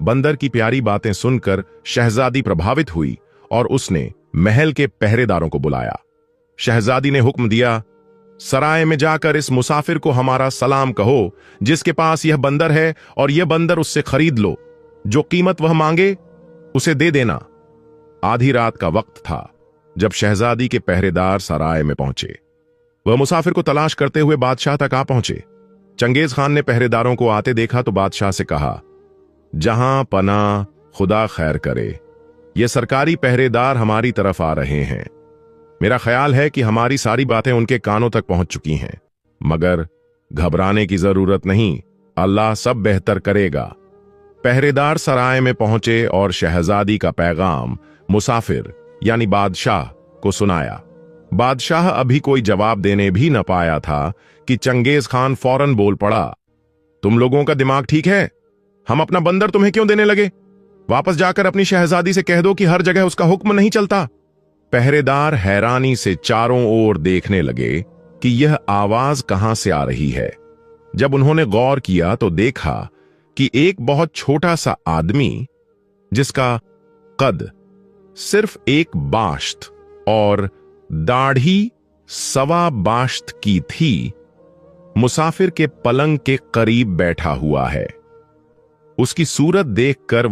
बंदर की प्यारी बातें सुनकर शहजादी प्रभावित हुई और उसने महल के पहरेदारों को बुलाया। शहजादी ने हुक्म दिया, सराय में जाकर इस मुसाफिर को हमारा सलाम कहो, जिसके पास यह बंदर है, और यह बंदर उससे खरीद लो। जो कीमत वह मांगे उसे दे देना। आधी रात का वक्त था जब शहजादी के पहरेदार सराय में पहुंचे। वह मुसाफिर को तलाश करते हुए बादशाह तक आ पहुंचे। चंगेज खान ने पहरेदारों को आते देखा तो बादशाह से कहा, जहां पना, खुदा खैर करे, ये सरकारी पहरेदार हमारी तरफ आ रहे हैं। मेरा ख्याल है कि हमारी सारी बातें उनके कानों तक पहुंच चुकी हैं, मगर घबराने की जरूरत नहीं, अल्लाह सब बेहतर करेगा। पहरेदार सराय में पहुंचे और शहजादी का पैगाम मुसाफिर यानी बादशाह को सुनाया। बादशाह अभी कोई जवाब देने भी न पाया था कि चंगेज खान फौरन बोल पड़ा, तुम लोगों का दिमाग ठीक है? हम अपना बंदर तुम्हें क्यों देने लगे? वापस जाकर अपनी शहजादी से कह दो कि हर जगह उसका हुक्म नहीं चलता। पहरेदार हैरानी से चारों ओर देखने लगे कि यह आवाज कहां से आ रही है। जब उन्होंने गौर किया तो देखा कि एक बहुत छोटा सा आदमी, जिसका कद सिर्फ एक बाश्त और दाढ़ी सवा बाश्त की थी, मुसाफिर के पलंग के करीब बैठा हुआ है। उसकी सूरत देखकर